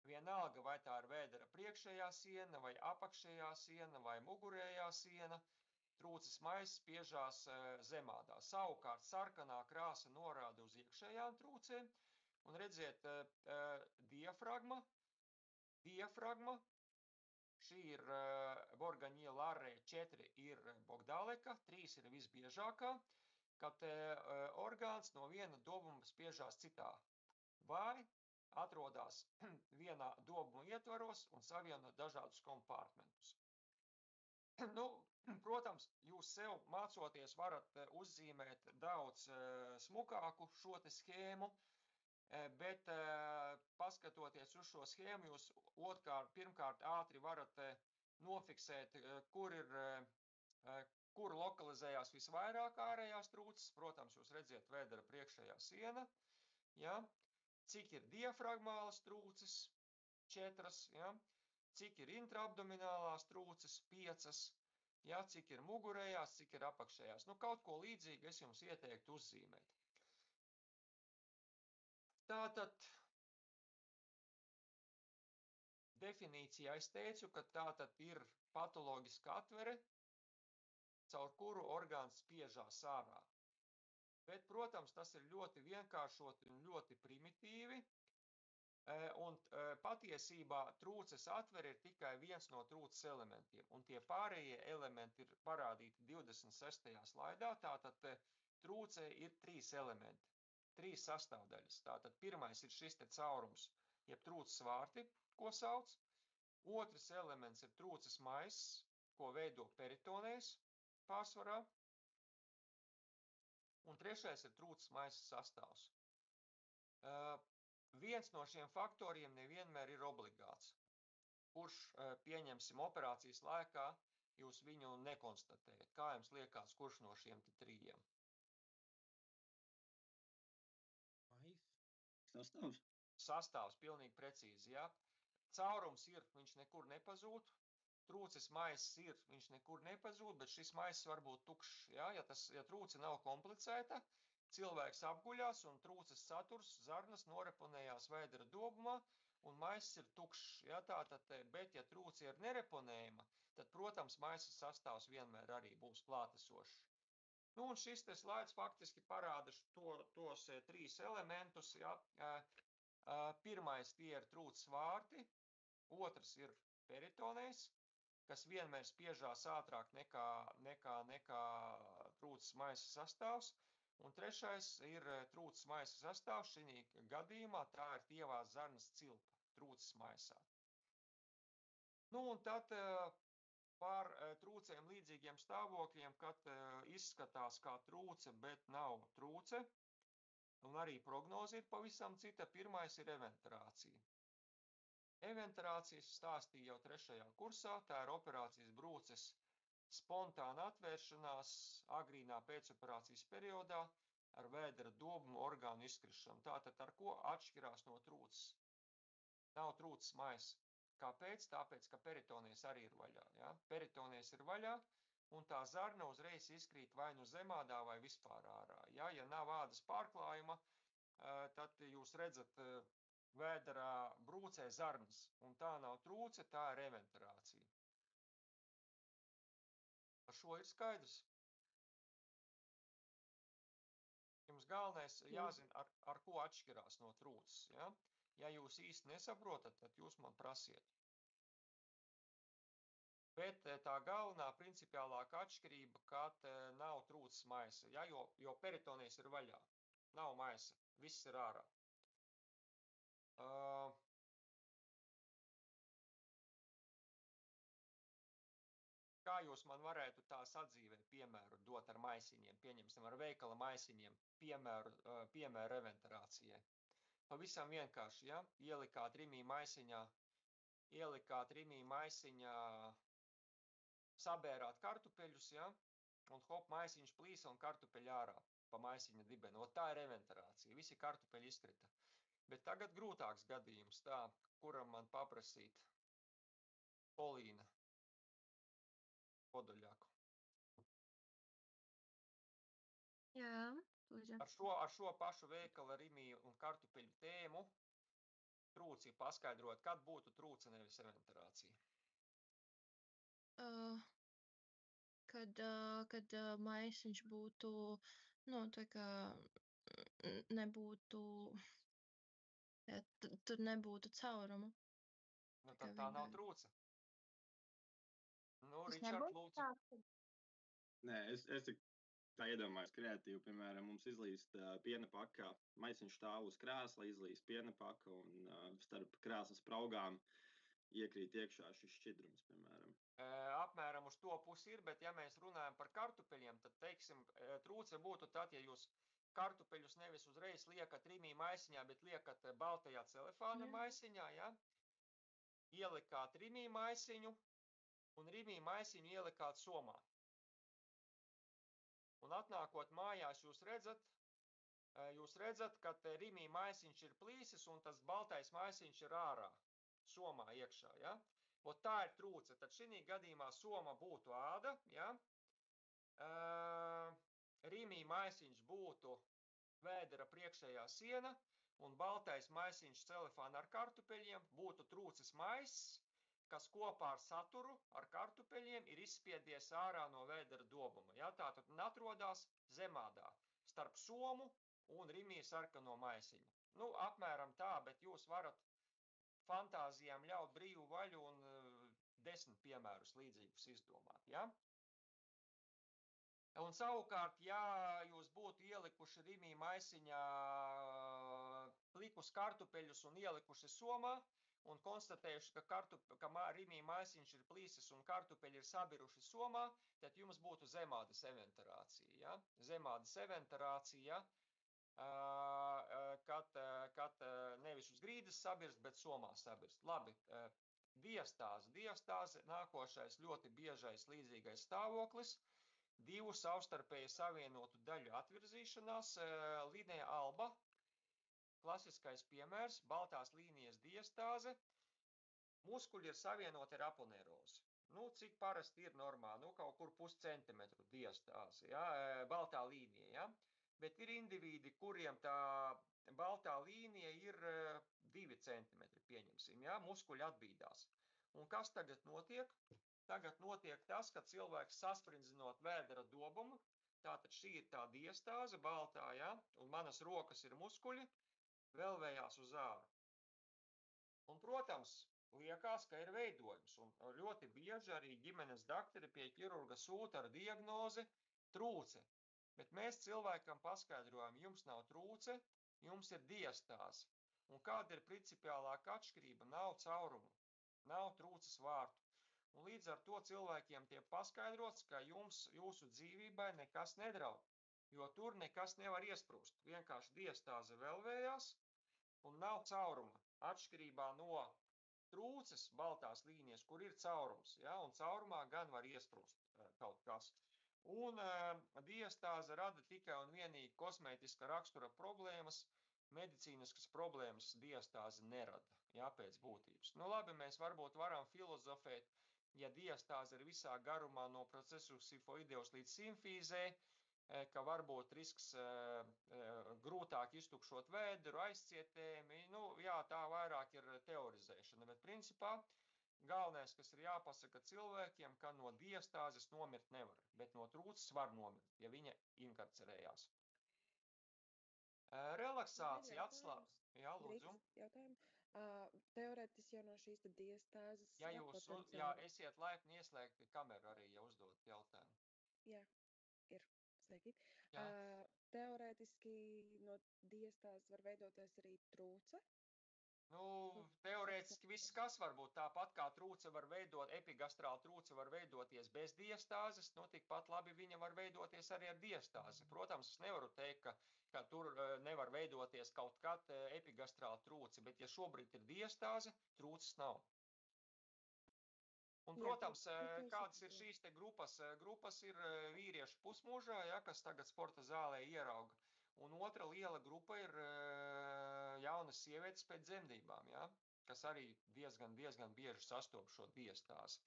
vienalga, vai tā ir vēdera priekšējā siena, vai apakšējā siena, vai mugurējā siena, trūces maisas spiežās zemādā. Savukārt sarkanā krāsa norāda uz iekšējām trūcēm, un redziet, diafragma diafragma, šī ir Borgaņie Larē, 4 ir Bogdaleka, 3 ir visbiežākā, kad orgāns no viena dobuma spiežās citā, vai atrodas vienā dobuma ietvaros un savieno dažādus kompartmentus. Nu, protams, jūs sev mācoties varat uzzīmēt daudz smukāku šo te schēmu, bet paskatoties uz šo schēmu, jūs pirmkārt ātri varat nofiksēt, kur lokalizējās visvairāk ārējās trūces. Protams, jūs redziet vēdera priekšējā siena, ja? Cik ir diafragmālas trūces, 4, ja? Cik ir intraabdominālās trūces, 5, ja? Cik ir mugurējās, cik ir apakšējās. Nu, kaut ko līdzīgu es jums ieteiktu uzzīmēt. Tātad definīcijā es teicu, ka tātad ir patoloģiska atvere, caur kuru orgāns spiežās ārā. Bet, protams, tas ir ļoti vienkāršoti un ļoti primitīvi, un patiesībā trūces atvere ir tikai viens no trūces elementiem, un tie pārējie elementi ir parādīti 26. slaidā, tātad trūcē ir 3 elementi, 3 sastāvdaļas. Tātad pirmais ir šis te caurums, jeb trūces vārti, ko sauc. Otrs elements ir trūces maiss, ko veido peritonējs pārsvarā. Un trešais ir trūces maisa sastāvs. Viens no šiem faktoriem nevienmēr ir obligāts, kurš, pieņemsim, operācijas laikā jūs viņu nekonstatējat. Kā jums liekas, kurš no šiem 3? Sastāvs? Sastāvs, pilnīgi precīzi, jā. Caurums ir, viņš nekur nepazūd. Trūces maiss ir, viņš nekur nepazūd, bet šis maiss var būt tukšs. Ja? Ja trūce nav komplicēta, cilvēks apguļās un trūces saturs, zarnas noreponējās vēdera dobumā un maiss ir tukšs. Ja? Tātad, bet ja trūce ir nereponējama, tad, protams, maisa sastāvs vienmēr arī būs klātesošs. Nu, un šis te slaids faktiski parāda tos 3 elementus. Ja? Pirmais tie ir trūces vārti, otrs ir peritonējs, kas vienmēr spiežās ātrāk nekā trūces maisa sastāvs, un trešais ir trūces maisa sastāvs, šī gadījumā tā ir tievās zarnas cilpa trūces maisā. Nu, un tad par trūcēm līdzīgiem stāvokļiem, kad izskatās kā trūce, bet nav trūce, un arī prognoze ir pavisam cita. Pirmais ir eventarācija. Eventarācijas stāstīja jau 3. kursā, tā ir operācijas brūces spontāna atvēršanās agrīnā pēcoperācijas periodā ar vēdera dobumu orgānu izkrišanu. Tātad ar ko atšķirās no trūces? Nav trūces maisa. Kāpēc? Tāpēc, ka peritonējs arī ir vaļā. Ja? Peritonējs ir vaļā, un tā zarna uzreiz izkrīt vai nu zemādā vai vispār ārā. Ja? Ja nav ādas pārklājuma, tad jūs redzat vēderā brūcē zarnas, un tā nav trūce, tā ir eventarācija. Ar šo ir skaidrs. Jums galvenais jāzina, ar ko atšķirās no trūces. Ja? Ja jūs īsti nesaprotat, tad jūs man prasiet. Bet tā galvenā principiālākā atšķirība, kad nav trūces maisa, ja? Jo peritonējs ir vaļā, nav maisa, viss ir ārā. Kā jūs man varētu tā sadzīvē piemēru dot ar maisiņiem, pieņemsim ar veikala maisiņiem, piemēru eventarācijai? Pavisam vienkārši, ja? Ielikāt rimī maisiņā, sabērāt kartupeļus, ja? Un hop, maisiņš plīsa un kartupeļi ārā pa maisiņa dibeni. O, tā ir eventarācija, visi kartupeļi izkrita. Bet tagad grūtāks gadījums, tā, kuram man paprasīt Polīna Podoļaku. Jā, lūdzu. Ar šo pašu veikala rimiju un kartupeļu tēmu trūci paskaidrot, kad būtu trūce nevis eventarācija. Kad maisiņš būtu, nu, tā kā nebūtu, tur nebūtu caurumu. Nu, Tikai tad tā nav vienkārši. trūce. Nu, Tas Ričard, nebūtu lūdzu. tā, ka Nē, es tik tā iedomājos kreatīvi. Piemēram, mums izlīst piena pakā, maisiņš stāv uz krēsla, izlīst piena paka un starp krēslas spraugām iekrīt iekšā šis šķidrums, piemēram. Apmēram uz to pusi ir, bet ja mēs runājam par kartupeļiem, tad, teiksim, trūce būtu tad, ja jūs kartupeļus nevis uzreiz liekat rimī maisiņā, bet liekat baltajā celefāna maisiņā, ja? Ielikāt rimī maisiņu un rimī maisiņu ielikāt somā. Un atnākot mājās, jūs redzat, ka rimī maisiņš ir plīsis un tas baltais maisiņš ir ārā, somā iekšā, ja? Ot tā ir trūce, tad šī gadījumā soma būtu āda, ja? Rimī maisiņš būtu vēdera priekšējā siena un baltais maisiņš celefāna ar kartupeļiem būtu trūces maiss, kas kopā ar saturu, ar kartupeļiem ir izspiedies ārā no vēdera dobuma. Ja? Tātad atrodās zemādā starp somu un rimī sarkano maisiņu. Nu, apmēram tā, bet jūs varat fantāzijām ļaut brīvu vaļu un 10 piemērus līdzīgus izdomāt. Ja? Un savukārt, ja jūs būtu ielikuši rimī maisiņā plikus kartupeļus un ielikuši somā un konstatējuši, ka rimī maisiņš ir plīsis un kartupeļi ir sabiruši somā, tad jums būtu zemādas eventarācija. Ja? Zemādas eventarācija, kad nevis uz grīdas sabirst, bet somā sabirst. Labi, diastāze. Diastāze nākošais ļoti biežais līdzīgais stāvoklis. Divu savstarpēji savienotu daļu atvirzīšanās, līnija alba, klasiskais piemērs, baltās līnijas diastāze, muskuļi ir savienoti ar aponeirozi. Nu, cik parasti ir normāli, nu, kaut kur puscentimetru diastāze, ja, baltā līnija, ja, bet ir indivīdi, kuriem tā baltā līnija ir 2 centimetri, pieņemsim, ja, muskuļi atbīdās. Un kas tagad notiek? Tagad notiek tas, ka cilvēks sasprindzinot vēdera dobumu, tātad šī ir tā diastāze, baltā, ja, un manas rokas ir muskuļi, velvējās uz āru. Un, protams, liekas, ka ir veidojums, un ļoti bieži arī ģimenes daktari pie ķirurga sūta ar diagnozi trūce. Bet mēs cilvēkam paskaidrojam, jums nav trūce, jums ir diastāze. Un kāda ir principiālākā atšķirība? Nav caurumu, nav trūces vārtu. Un līdz ar to cilvēkiem tiek paskaidrots, ka jūsu dzīvībai nekas nedraud, jo tur nekas nevar iesprūst. Vienkārši diastāze velvējās un nav cauruma. Atšķirībā no trūces baltās līnijas, kur ir caurums, ja, un caurumā gan var iesprūst kaut kas. Un diastāze rada tikai un vienīgi kosmētiska rakstura problēmas, medicīniskas problēmas diastāze nerada, ja, pēc būtības. Nu labi, mēs varbūt varam filozofēt, ja diastāze ir visā garumā no procesu sifoideus līdz simfīzē, ka varbūt risks grūtāk iztukšot vēderu, aizcietējumi, nu jā, tā vairāk ir teorizēšana, bet principā galvenais, kas ir jāpasaka cilvēkiem, ka no diastāzes nomirt nevar, bet no trūces var nomirt, ja viņa inkarcerējās. Relaksācija atslābs. Jā, lūdzu. Jautājumu. Teorētiski jau no šīs diastāzes. Ja jūs esiet laipni ieslēgti kameru arī, ja uzdot jautājumu. Jā, ir. Sveiki. Teorētiski no diastāzes var veidoties arī trūce. Nu, teorētiski viss, kas var būt tāpat kā trūce var veidot, epigastrāla trūce var veidoties bez diastāzes, nu, tikpat labi viņa var veidoties arī ar diastāzi. Protams, es nevaru teikt, ka tur nevar veidoties kaut kad epigastrāla trūce, bet ja šobrīd ir diastāze, trūces nav. Un, protams, kādas ir šīs te grupas? Grupas ir vīrieši pusmūžā, ja, kas tagad sporta zālē ierauga. Un otra liela grupa ir jaunas sievietes pēc dzemdībām, ja, kas arī diezgan bieži sastop šo diastāzi.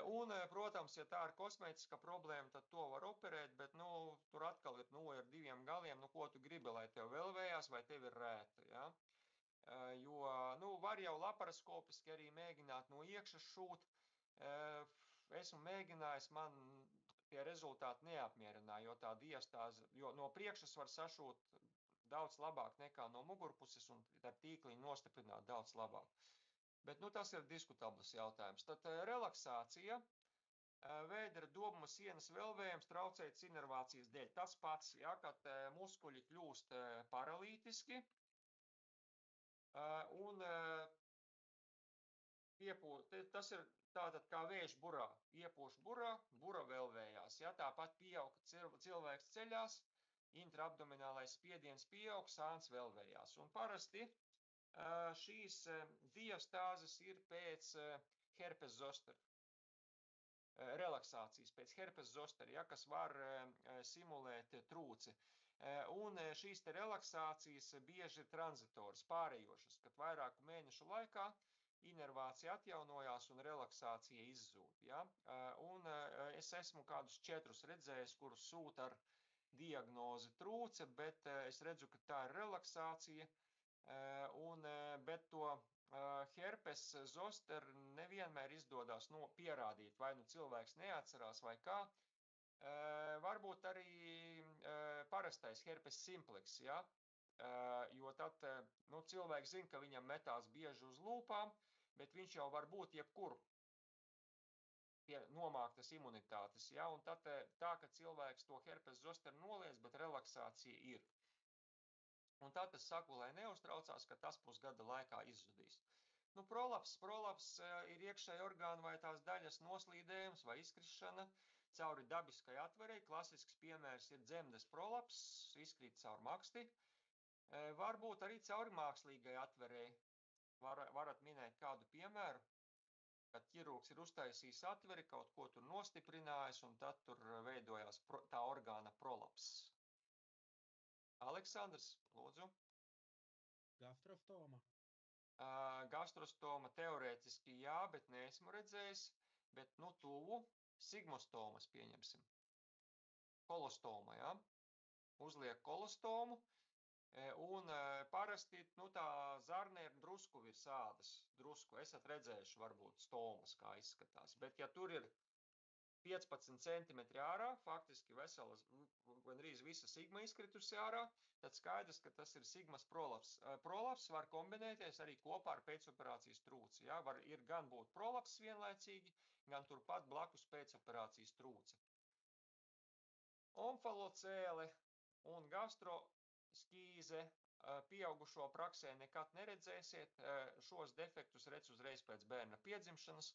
Un, protams, ja tā ir kosmētiska problēma, tad to var operēt, bet, nu, tur atkal ir 0 ar 2 galiem, nu, ko tu gribi, lai tev velvējās, vai tev ir rēta, ja. Jo, nu, var jau laparoskopiski arī mēģināt no iekšas šūt. Esmu mēģinājis, man tie rezultāti neapmierināja, jo tā diastāze, jo no priekšas var sašūt daudz labāk nekā no mugurpuses un ar tīkliņu nostiprināt daudz labāk. Bet tas ir diskutabls jautājums. Tad relaksācija, vēdera dobuma sienas velvējums traucēt inervācijas dēļ. Tas pats, ja, kad muskuļi kļūst paralītiski un tas ir tātad kā vējš burā. Iepūš burā, bura velvējās. Ja, tāpat pieaug, ka cilvēks ceļās, intraabdominālais spiediens pieaug, sāns velvējās. Un parasti šīs diastāzes ir pēc herpes zoster relaksācijas, pēc herpes zoster, ja, kas var simulēt trūci. Un šīs te relaksācijas bieži ir tranzitoras, pārējošas, kad vairāku mēnešu laikā inervācija atjaunojās un relaksācija izzūd. Ja? Un es esmu kādus 4 redzējis, kurus sūta ar diagnozi trūce, bet es redzu, ka tā ir relaksācija, bet to herpes zoster nevienmēr izdodas pierādīt, vai cilvēks neatcerās vai kā. Varbūt arī parastais herpes simplex, ja? Jo tad cilvēks zina, ka viņam metās bieži uz lūpām, bet viņš jau var būt jebkur pie nomāktas imunitātes. Ja? Un tad tā, ka cilvēks to herpes zoster noliedz, bet relaksācija ir. Un tad es saku, lai neuztraucās, ka tas pusgada laikā izzudīs. Prolaps ir iekšēji orgānu vai tās daļas noslīdējums vai izkrišana cauri dabiskai atverei. Klasisks piemērs ir dzemdes prolaps, izkrīt cauri maksti. Varbūt arī cauri mākslīgai atverei. Varat minēt kādu piemēru, kad ķirurgs ir uztaisījis atveri, kaut ko tur nostiprinājis, un tad tur veidojās tā orgāna prolaps. Aleksandrs, lūdzu. Gastrostoma. Gastrostoma teorētiski jā, bet neesmu redzējis, bet tuvu sigmostomas pieņemsim. Kolostoma, jā. Uzliek kolostomu, un parasti tā zarne ir drusku virs ādas. Drusku, esat redzējuši varbūt stomas, kā izskatās. Bet ja tur ir 15 centimetri ārā, faktiski veselas, gandrīz visa sigma izkritusi ārā, tad skaidrs, ka tas ir sigmas prolaps. Prolaps var kombinēties arī kopā ar pēcoperācijas trūci. Ja? Ir gan būt prolaps vienlaicīgi, gan turpat blakus pēcoperācijas trūce. Omfalocēle un gastroskīze pieaugušo praksē nekad neredzēsiet. Šos defektus redz uzreiz pēc bērna piedzimšanas,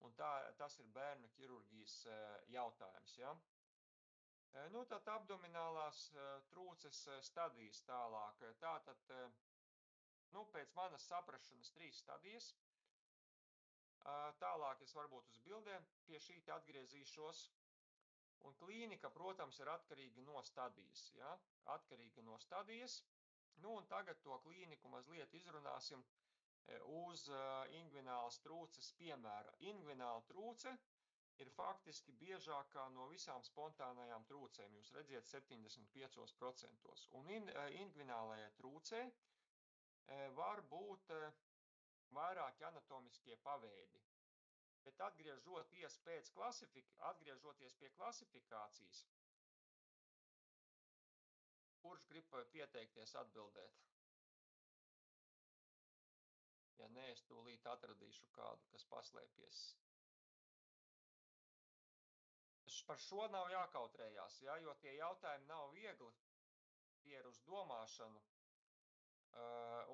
un tas ir bērnu ķirurģijas jautājums. Ja? Tad abdominālās trūces stadijas tālāk. Tātad, pēc manas saprašanas 3 stadijas. Tālāk es varbūt uz bildēm pie šī atgriezīšos. Un klīnika, protams, ir atkarīga no stadijas. Ja? Atkarīga no stadijas. Un tagad to klīniku mazliet izrunāsim uz ingvinālas trūces piemēra. Ingvināla trūce ir faktiski biežākā no visām spontānajām trūcēm. Jūs redziet 75%. Un ingvinālajai trūcei var būt vairāki anatomiskie paveidi. Bet atgriežoties pie klasifikācijas, kurš grib pieteikties atbildēt? Ja nē, es tūlīt atradīšu kādu, kas paslēpies. Par šo nav jākautrējās, ja, jo tie jautājumi nav viegli, tie ir uz domāšanu,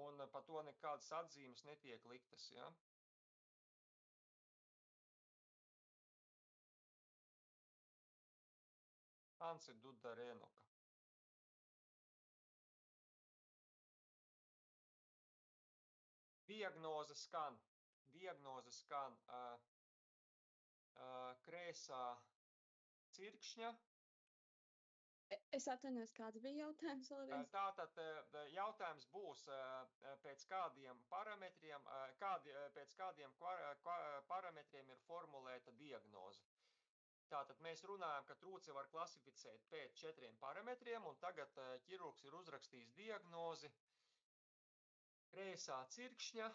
un par to nekādas atzīmes netiek liktas. Ja. Ansi Dudarenuka. Diagnoze skan krēsā cirkšņa. Es atvainojos, kāds bija jautājums vēlreiz? Tātad jautājums būs, pēc kādiem parametriem ir formulēta diagnoze. Tātad mēs runājam, ka trūci var klasificēt pēc 4 parametriem, un tagad ķirurgs ir uzrakstījis diagnozi. Krēsā cirkšņa,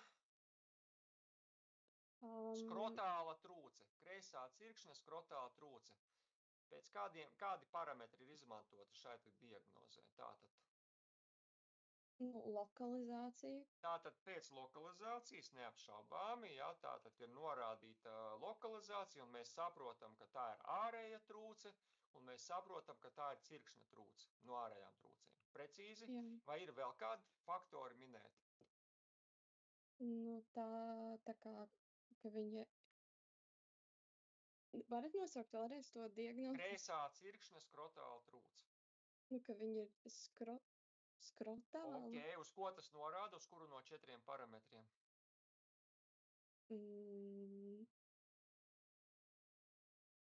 skrotāla trūce. Krēsā cirkšņa, skrotāla trūce. Pēc kādi parametri ir izmantoti šai diagnozē? Tātad Lokalizācija. Tātad pēc lokalizācijas neapšaubāmi, jā, tātad ir norādīta lokalizācija, un mēs saprotam, ka tā ir ārēja trūce, un mēs saprotam, ka tā ir cirkšņa trūce no ārējām trūcēm. Precīzi? Jā. Vai ir vēl kādi faktori minēti? Nu, tā kā, ka viņa... Varat nosaukt vēlreiz to diagnozi? Kreisā cirkšņa skrotāla trūce. Nu, ka viņa ir skrotāla. Ok, uz ko tas norāda, uz kuru no 4 parametriem?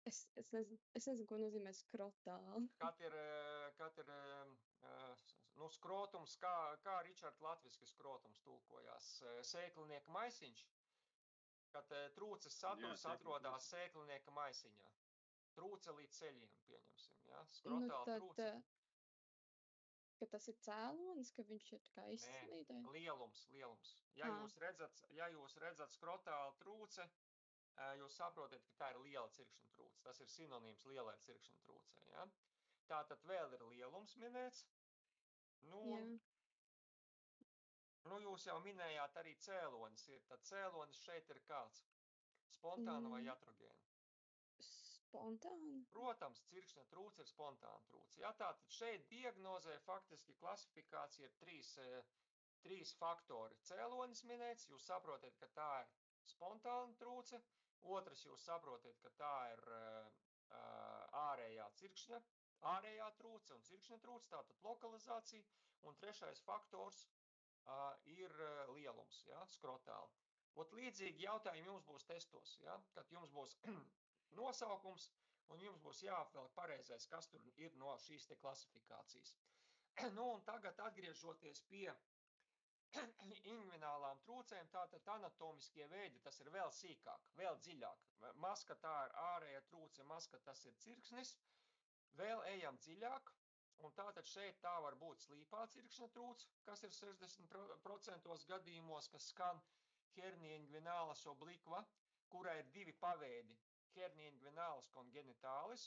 Es nezinu, ko nozīmē skrotāla. Kad ir nu, skrotums, kā Ričard latviski skrotums tulkojās? Sēklinieka maisiņš, kad trūces saturs atrodās sēklinieka maisiņā. Trūce līdz ceļiem, pieņemsim, ja? Skrotāla trūce. Ka tas ir cēlonis, ka viņš ir kā izslīdē? Nē, lielums. Ja jūs redzat skrotāla trūce, jūs saprotat, ka tā ir liela cirkšņa trūce. Tas ir sinonīms lielai cirkšņa trūcei, ja? Tātad vēl ir lielums minēts. Nu, jūs jau minējāt arī cēlonis ir. Tad cēlonis šeit ir kāds? Spontāna vai atrogēna? Spontāna. Protams, cirkšņa trūce ir spontāna trūce. Ja, tātad šeit diagnozē faktiski klasifikācija ir trīs faktori. Cēlonis minēts, jūs saprotat, ka tā ir spontāna trūce. Otrs, jūs saprotat, ka tā ir ārējā trūce un cirkšņa trūce, tātad lokalizācija. Un trešais faktors ir lielums, ja, skrotāli. Ot līdzīgi jautājumi jums būs testos, ja, kad jums būs nosaukums un jums būs jāapvelk pareizais, kas tur ir no šīs te klasifikācijas. Nu, un tagad atgriežoties pie ingvinālām trūcēm, tātad anatomiskie veidi, tas ir vēl sīkāk, vēl dziļāk. Maska tā ir ārēja trūce, maska tas ir cirksnis. Vēl ejam dziļāk, un tātad šeit tā var būt slīpā cirkšņa trūce, kas ir 60% gadījumos, kas skan hernia inguinalis obliqua, kurai ir 2 paveidi. Hernia inguinalis congenitālis,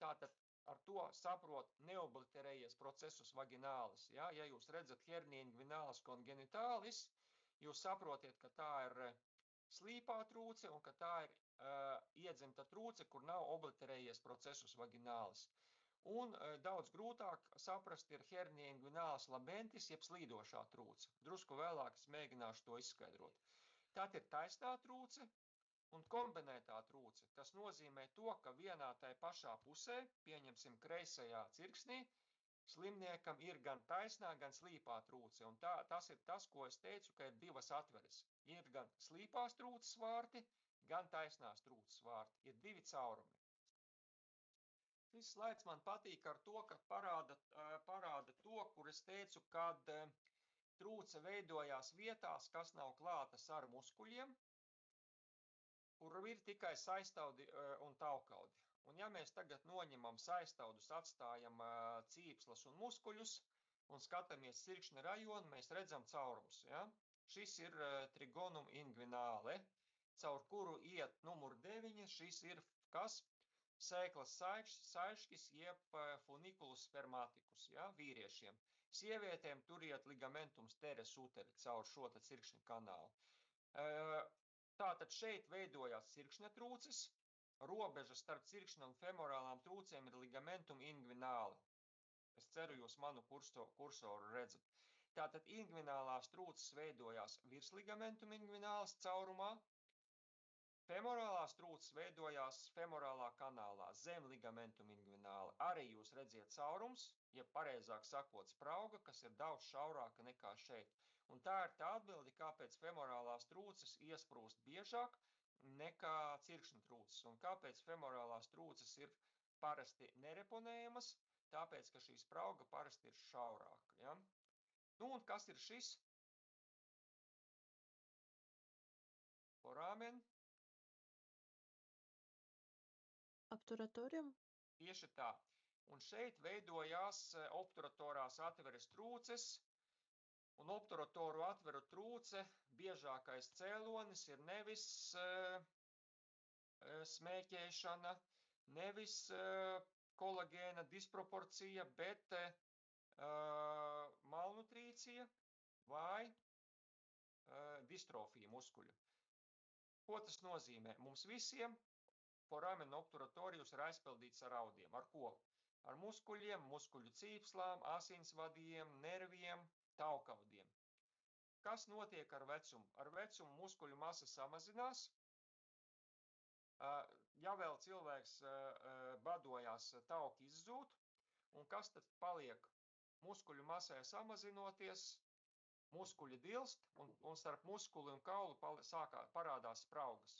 tātad ar to saprot neobliterējies procesus vaginālis. Ja jūs redzat hernia inguinalis congenitālis, jūs saprotiet, ka tā ir slīpā trūce un ka tā ir iedzimta trūce, kur nav obliterējies procesus vaginālis. Un daudz grūtāk saprast ir hernia inguinalis labentis, jeb slīdošā trūce. Drusku vēlāk es mēģināšu to izskaidrot. Tātad ir taisnā trūce un kombinētā trūce. Tas nozīmē to, ka vienā tai pašā pusē, pieņemsim kreisajā cirksnī, slimniekam ir gan taisnā, gan slīpā trūce. Un tas ir tas, ko es teicu, ka ir 2 atveres. Ir gan slīpās trūces vārti, gan taisnās trūces vārti. Ir 2 caurumi. Šis slaids man patīk ar to, ka parāda to, kur es teicu, kad trūce veidojās vietās, kas nav klātas ar muskuļiem, kur ir tikai saistaudi un taukaudi. Un ja mēs tagad noņemam saistaudus, atstājam cīpslas un muskuļus un skatāmies cirkšņa rajonu, mēs redzam caurums. Ja? Šis ir trigonum inguināle, caur kuru iet numur 9, šis ir kas? Sēklas saiškis jeb funiculus spermaticus, ja, vīriešiem. Sievietēm tur iet ligamentums teres uteri caur šo cirkšņa kanālu. Tātad šeit veidojās cirkšņa trūces, robeža starp cirkšņa un femorālām trūcēm ir ligamentum inguināle. Es ceru, jūs manu kursoru redzat. Tātad inguinālās trūces veidojās virs ligamentum inguināles caurumā, femorālās trūces veidojās femorālā kanālā, zem ligamentum inguināle. Arī jūs redziet caurums, ja pareizāk sakot sprauga, kas ir daudz šaurāka nekā šeit. Un tā ir tā atbildi, kāpēc femorālās trūces iesprūst biežāk nekā cirkšņa trūces. Un kāpēc femorālās trūces ir parasti nereponējamas, tāpēc, ka šī sprauga parasti ir šaurāka. Ja? Nu, un kas ir šis? Foramen. Obturatorium? Tieši tā. Un šeit veidojās obturatorās atveres trūces, un obturatoru atveru trūce biežākais cēlonis ir nevis smēķēšana, nevis kolagēna disproporcija, bet malnutrīcija aizpildīcija vai distrofija muskuļu. Ko tas nozīmē? Mums visiem foramen obturatorius ir aizpildīts ar audiem. Ar ko? Ar muskuļiem, muskuļu cīpslām, asinsvadiem, nerviem, taukaudiem. Kas notiek ar vecumu? Ar vecumu muskuļu masa samazinās. Ja vēl cilvēks badojās, tauki izzūd, un kas tad paliek? Muskuļu masai samazinoties, muskuļi dilst, un starp muskuli un kaulu parādās spraugas.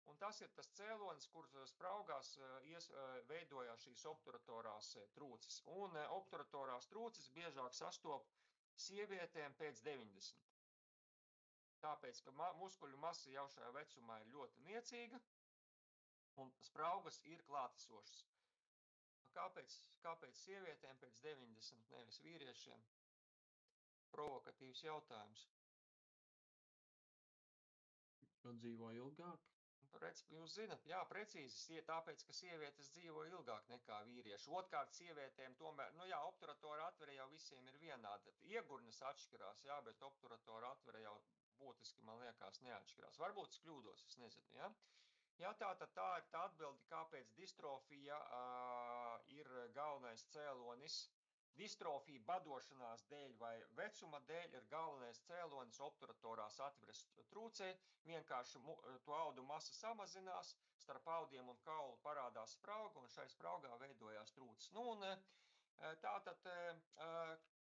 Un tas ir tas cēlonis, kur spraugās veidojās šīs obturatorās trūces. Un obturatorās trūces biežāk sastop sievietēm pēc 90. Tāpēc, ka muskuļu masa jau šajā vecumā ir ļoti niecīga, un spraugas ir klātesošas. Kāpēc sievietēm pēc 90, nevis vīriešiem? Provokatīvs jautājums. Jo dzīvo ilgāk? Jūs zinat, jā, precīzi, tāpēc, ka sievietes dzīvo ilgāk nekā vīrieši. Otkārt, sievietēm tomēr, obturatora atvere jau visiem ir vienāda. Iegurnes atšķirās, jā, bet obturatora atvere jau būtiski, man liekas, neatšķirās. Varbūt es kļūdos, es nezinu, jā. Jā, tā ir tā atbildi, kāpēc distrofija ir galvenais cēlonis. Distrofija badošanās dēļ vai vecuma dēļ ir galvenais cēlonis obturatorās atveres trūcē. Vienkārši to audu masa samazinās, starp audiem un kaulu parādās sprauga, un šai spraugā veidojās trūces. Tātad,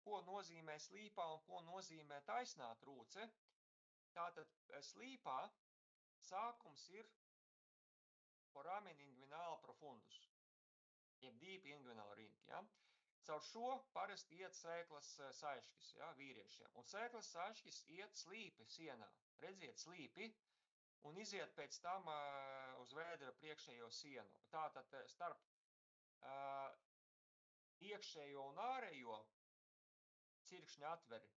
ko nozīmē slīpā un ko nozīmē taisnā trūce? Tātad slīpā sākums ir foramen inguinale profundus, jeb deep inguinal ring, ja? Caur šo parasti iet sēklas saišķis, ja, vīriešiem. Un sēklas saišķis iet slīpi sienā. Redziet slīpi un iziet pēc tam uz vēdera priekšējo sienu. Tātad starp iekšējo un ārējo cirkšņa atveri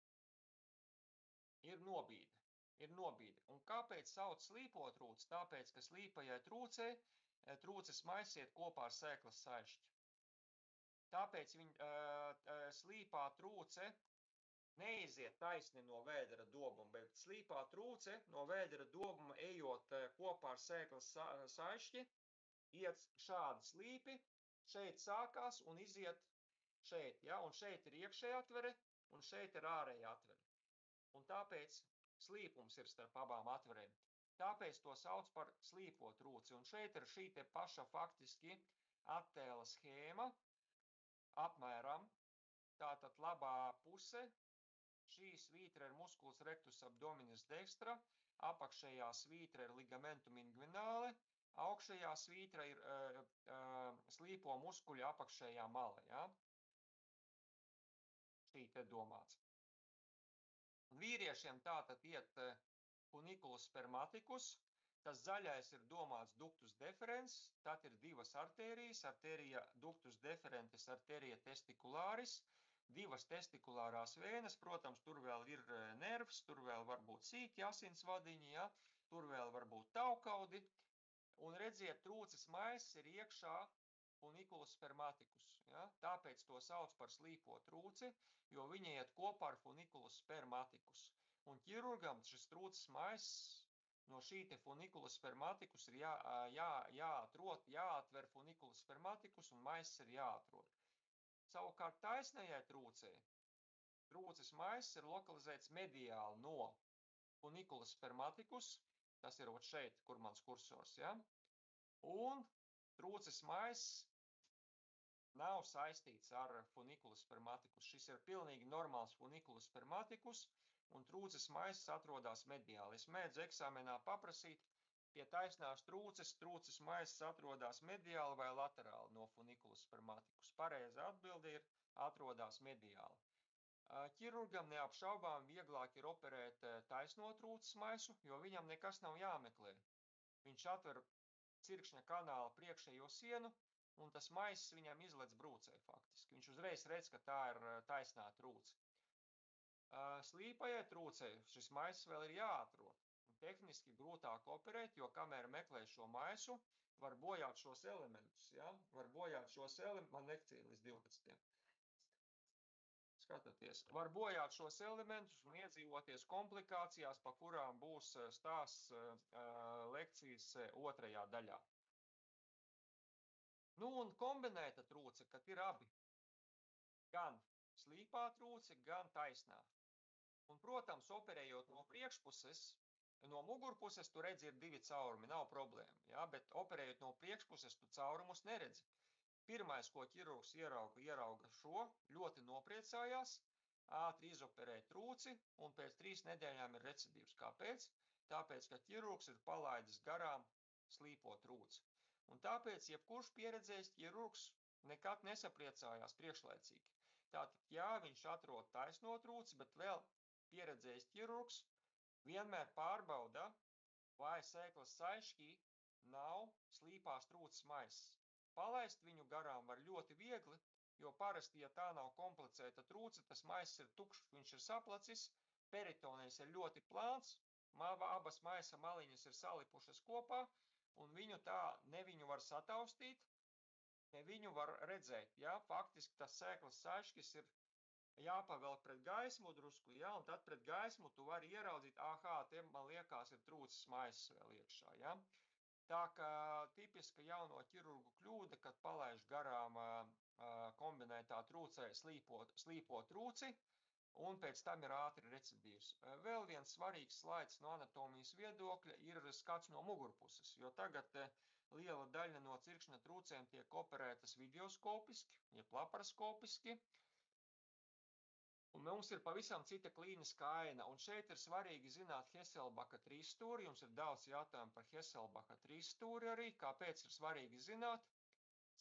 ir nobīde. Un kāpēc sauc slīpotrūci? Tāpēc, ka slīpajai trūces maisiet kopā ar sēklas saišķi. Tāpēc slīpā trūce neiziet taisni no vēdera dobuma, bet slīpā trūce no vēdera dobuma ejot kopā ar sēklas saišķi, iet šādi slīpi, šeit sākās un iziet šeit, ja? Un šeit ir iekšējā atvere, un šeit ir ārējā atvere. Un tāpēc slīpums ir starp abām atverēm. Tāpēc to sauc par slīpotrūci. Un šeit ir šī te paša faktiski attēla schēma, apmēram, tātad labā puse, šī svītra ir musculus rectus abdominis dextra, apakšējā svītra ir ligamentum inguinale, augšējā svītra ir slīpo muskuļa apakšējā mala, ja? Šī te domāts. Un vīriešiem tātad iet funiculus spermaticus, tas zaļais ir domāts ductus deferens, tad ir divas artērijas, artērija ductus deferentis, artērija testicularis, divas testikulārās vēnes, protams, tur vēl ir nervs, tur vēl var būt sīki asinsvadiņi, ja? Tur vēl var būt taukaudi, un redziet, trūces maiss ir iekšā funiculus spermaticus, ja? Tāpēc to sauc par slīpo trūci, jo viņa iet kopā ar funiculus spermaticus. Un ķirurgam šis trūces maiss no šī te funiculus spermaticus ir jāatver funiculus spermaticus un maiss ir jāatrod. Savukārt taisnajai trūcei, trūces maiss ir lokalizēts mediāli no funiculus spermaticus, tas ir šeit, kur mans kursors, ja? Un trūces maiss nav saistīts ar funiculus spermaticus. Šis ir pilnīgi normāls funiculus spermaticus, un trūces maiss atrodas mediāli. Es mēdzu eksāmenā paprasīt, pie taisnās trūces maiss atrodas mediāli vai laterāli no funiculus spermaticus. Pareizā atbilde ir atrodas mediāli. Ķirurgam neapšaubām vieglāk ir operēt taisno trūces maisu, jo viņam nekas nav jāmeklē. Viņš atver cirkšņa kanāla priekšējo sienu, un tas maiss viņam izlec brūcē faktiski. Viņš uzreiz redz, ka tā ir taisnā trūce. Slīpajai trūcei šis maiss vēl ir jāatrod. Tehniski grūtāk operēt, jo kamēr meklē šo maisu, var bojāt šos elementus. Ja? Var bojāt šos elementus, man lekcija līdz 12. Skatāties, var bojāt šos elementus un iedzīvoties komplikācijās, pa kurām būs stāsts lekcijas otrajā daļā. Nu, un kombinēta trūce, kad ir abi, gan slīpā trūce, gan taisnā. Un, protams, operējot no priekšpuses, no mugurpuses, tu redzi, ir divi caurumi, nav problēma, ja? Bet operējot no priekšpuses, tu caurumus neredzi. Pirmais, ko ķirurgs ierauga šo, ļoti nopriecājās, ātri izoperē trūci, un pēc 3 nedēļām ir recidīvs. Kāpēc? Tāpēc, ka ķirurgs ir palaidis garām slīpo trūci. Un tāpēc, jebkurš pieredzējis ķirurgs nekad nesapriecājās priekšlaicīgi. Tātad, jā, viņš atrod taisno trūci, bet vēl pieredzējis ķirurgs vienmēr pārbauda, vai sēklas saiškī nav slīpās trūces maiss. Palaist viņu garām var ļoti viegli, jo parasti, ja tā nav komplicēta trūce, tas maiss ir tukšs, viņš ir saplacis, peritonejs ir ļoti plāns, abas maisa maliņas ir salipušas kopā, un viņu var sataustīt, ne viņu var redzēt. Ja? Faktiski tas sēklas saiškis ir jāpavelk pret gaismu drusku, ja? Un tad pret gaismu tu vari ieraudzīt, te man liekas ir trūces maiss vēl iekšā. Ja? Tā kā tipiska jauno ķirurgu kļūda, kad palaiž garām kombinētā trūcē slīpo trūci, un pēc tam ir ātri recidīvs. Vēl viens svarīgs slaids no anatomijas viedokļa ir skats no mugurpuses, jo tagad liela daļa no cirkšņa trūcēm tiek operētas videoskopiski, jeb laparoskopiski, un mums ir pavisam cita klīniskā aina, un šeit ir svarīgi zināt Hesselbaka trīsstūri, jums ir daudz jautājumu par Hesselbaka trīsstūri arī, kāpēc ir svarīgi zināt,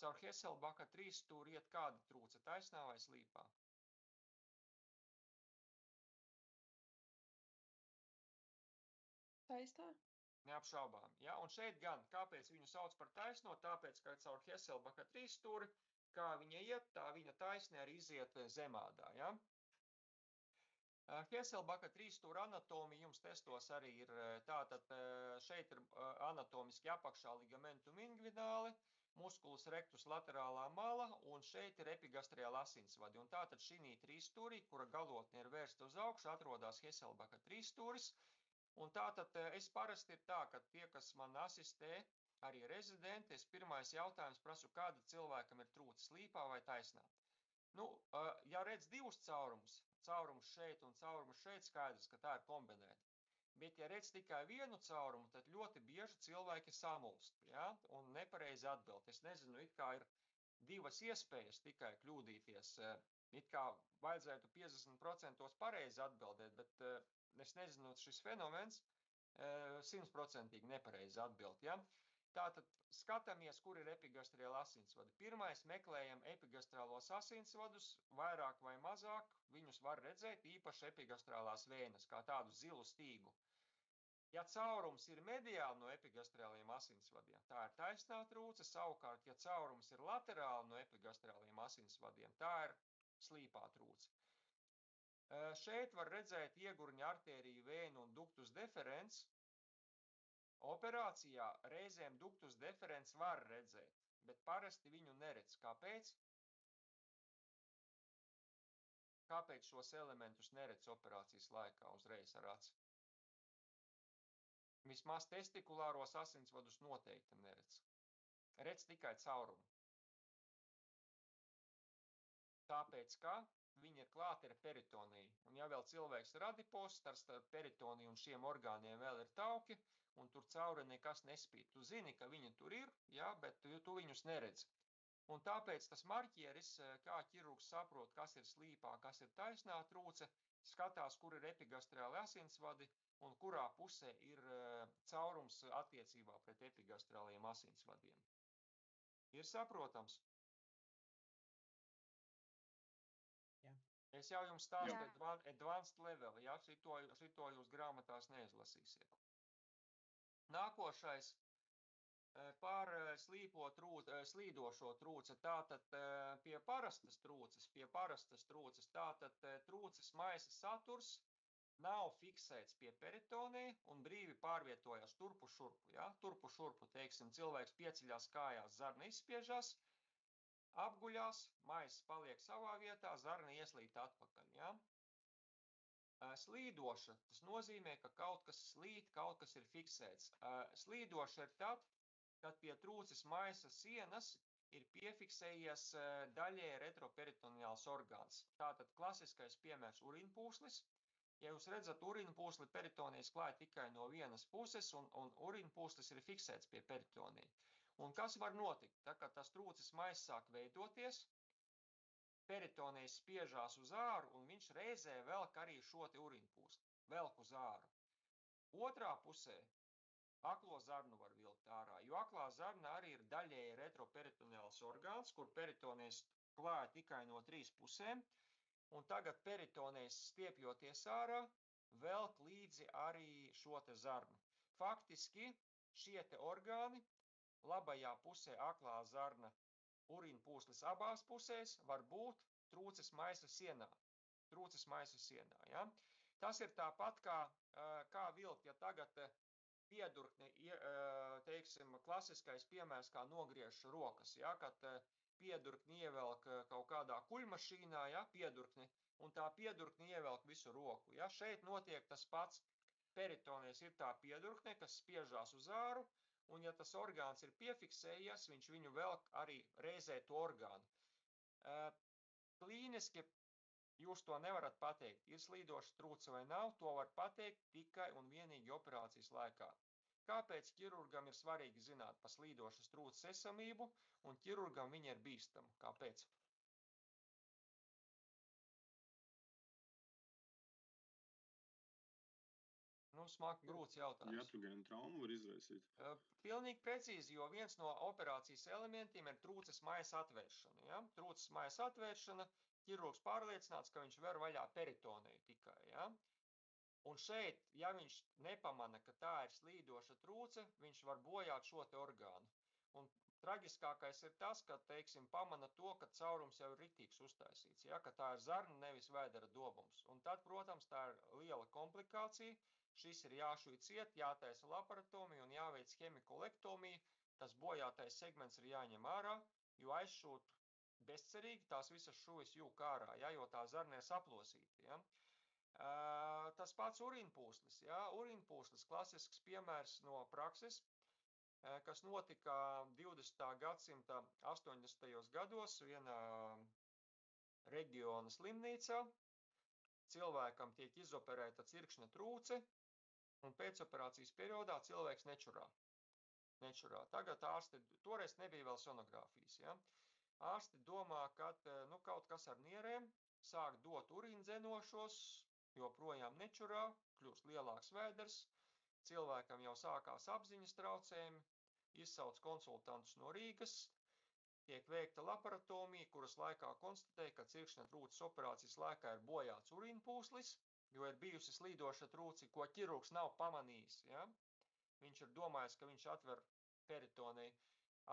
caur Hesselbaka trīsstūri iet kāda trūce, taisnā vai slīpā? Taisnā? Neapšaubām, ja, un šeit gan, kāpēc viņu sauc par taisno, tāpēc, ka caur Hesselbaka trīsstūri, kā viņa iet, tā viņa taisnē arī iziet zemādā, ja. Hesselbaka trīsstūra anatomija jums testos arī ir, tātad šeit ir anatomiski apakšā ligamentum inguinale, musculus rectus laterālā mala, un šeit ir epigastriāla asinsvadi, un tātad šī trīsstūrī, kura galotne ir vērsta uz augšu, atrodas Hesselbaka trīsstūris. Un tātad es parasti ir tā, ka tie, kas man asistē, arī rezidenti, es pirmais jautājums prasu, kāda cilvēkam ir trūce slīpā vai taisnā. Nu, ja redz divus caurumus, caurums šeit un caurums šeit, skaidrs, ka tā ir kombinēta. Bet ja redz tikai vienu caurumu, tad ļoti bieži cilvēki samulst, ja? Un nepareizi atbild. Es nezinu, it kā ir divas iespējas tikai kļūdīties. It kā vajadzētu 50% pareizi atbildēt, bet es nezinu, šis fenomens 100% nepareizi atbild. Ja? Tātad skatāmies, kur ir epigastriāla asinsvadi. Pirmais meklējam epigastrālos asinsvadus, vairāk vai mazāk, viņus var redzēt, īpaši epigastrālās vēnas, kā tādu zilu stīgu. Ja caurums ir mediāli no epigastrāliem asinsvadiem, tā ir taisnā trūce, savukārt, ja caurums ir laterāli no epigastrāliem asinsvadiem, tā ir slīpā trūce. Šeit var redzēt iegurņa artēriju vēnu un ductus deferens. Operācijā reizēm ductus deferens var redzēt, bet parasti viņu neredz. Kāpēc? Kāpēc šos elementus neredz operācijas laikā uzreiz ar aci? Vismaz testikulāros asinsvadus noteikti neredz. Redz tikai caurumu. Tāpēc, ka viņi ir klāti ar peritoniju. Un ja vēl cilvēks ir adipos, starp peritoniju un šiem orgāniem vēl ir tauki, un tur cauri nekas nespīd. Tu zini, ka viņi tur ir, ja, bet tu viņus neredz. Un tāpēc tas marķieris, kā ķirurgs saprot, kas ir slīpā, kas ir taisnā trūce, skatās, kur ir epigastrāli asinsvadi un kurā pusē ir caurums attiecībā pret epigastrāliem asinsvadiem. Ir saprotams? Jā. Es jau jums stāstu advanced level, ja, šito jūs grāmatās neizlasīsiet. Nākošais par slīdošo trūci, tātad pie parastas trūces, tātad trūces maisa saturs nav fiksēts pie peritonija un brīvi pārvietojas turpu šurpu, ja, turpu šurpu, teiksim, cilvēks pieceļās kājās, zarna izspiežas, apguļās, maiss paliek savā vietā, zarna ieslīd atpakaļ. Ja? Slīdoša, tas nozīmē, ka kaut kas slīd, kaut kas ir fiksēts. Slīdoša ir tad, kad pie trūces maisa sienas ir piefiksējies daļēji retroperitoneāls orgāns. Tātad klasiskais piemērs urīnpūslis. Ja jūs redzat urīnpūsli, peritonijas klāj tikai no vienas puses, un urīnpūslis ir fiksēts pie peritonija. Un kas var notikt? Tā, kad tas trūces maiss sāk veidoties, peritonijas spiežās uz āru, un viņš reizē velk arī šo te urīnpūsli, velk uz āru. Otrā pusē aklo zarnu var vilkt ārā, jo aklā zarna arī ir daļēji retroperitoneāls orgāns, kur peritonijas klāja tikai no 3 pusēm, un tagad peritonijas stiepjoties ārā, velk līdzi arī šo te zarnu. Faktiski šie te orgāni, labajā pusē aklā zarna, urīnpūslis abās pusēs, var būt trūces maisa sienā. Ja? Tas ir tāpat kā vilkt, ja tagad piedurkni, teiksim, klasiskais piemērs, kā nogriež rokas, ja? Kad piedurkni ievelk kaut kādā kuļmašīnā, ja? Piedurkni, un tā piedurkni ievelk visu roku. Ja? Šeit notiek tas pats. Peritonijas ir tā piedurkne, kas spiežās uz āru, un ja tas orgāns ir piefiksējies, viņš viņu velk arī reizē to orgānu. Klīniski jūs to nevarat pateikt, ir slīdoša trūce vai nav, to var pateikt tikai un vienīgi operācijas laikā. Kāpēc ķirurgam ir svarīgi zināt par slīdošas trūces esamību, un ķirurgam viņa ir bīstama? Kāpēc? Smagi grūts jautājums. Iatrogēnu traumu var izraisīt? Pilnīgi precīzi, jo viens no operācijas elementiem ir trūces maisa atvēršana. Ja? Trūces maisa atvēršana, ķirurgs pārliecināts, ka viņš ver vaļā peritoniju tikai. Ja? Un šeit, ja viņš nepamana, ka tā ir slīdoša trūce, viņš var bojāt šo te orgānu. Un traģiskākais ir tas, ka, teiksim, pamana to, ka caurums jau ir ritīgs uztaisīts, ja? Ka tā ir zarna, nevis vēdera dobums. Un tad, protams, tā ir liela komplikācija. Šis ir jāšuj ciet, jātaisa laparotomija un jāveic hemikolektomija. Tas bojātais segments ir jāņem ārā, jo aizšūt bezcerīgi tās visas šuvis jūk ārā, ja, jo tā zarna ir saplosīta. Ja. Tas pats urīnpūslis. Ja. Urīnpūslis klasisks piemērs no prakses, kas notika 20. gadsimta 80. gados vienā reģiona slimnīcā. Cilvēkam tiek izoperēta cirkšņa trūce, un pēcoperācijas periodā cilvēks nečurā. Tagad ārsti, toreiz nebija vēl sonogrāfijas, ja? Ārsti domā, ka kaut kas ar nierēm, sāk dot urīndzenošos, joprojām nečurā, kļūst lielāks vēders, cilvēkam jau sākās apziņas traucējumi, izsauc konsultantus no Rīgas, tiek veikta laparotomija, kuras laikā konstatēja, ka cirkšņa trūces operācijas laikā ir bojāts urīnpūslis, jo ir bijusi slīdoša trūce, ko ķirurgs nav pamanījis. Ja? Viņš ir domājis, ka viņš atver peritoniju.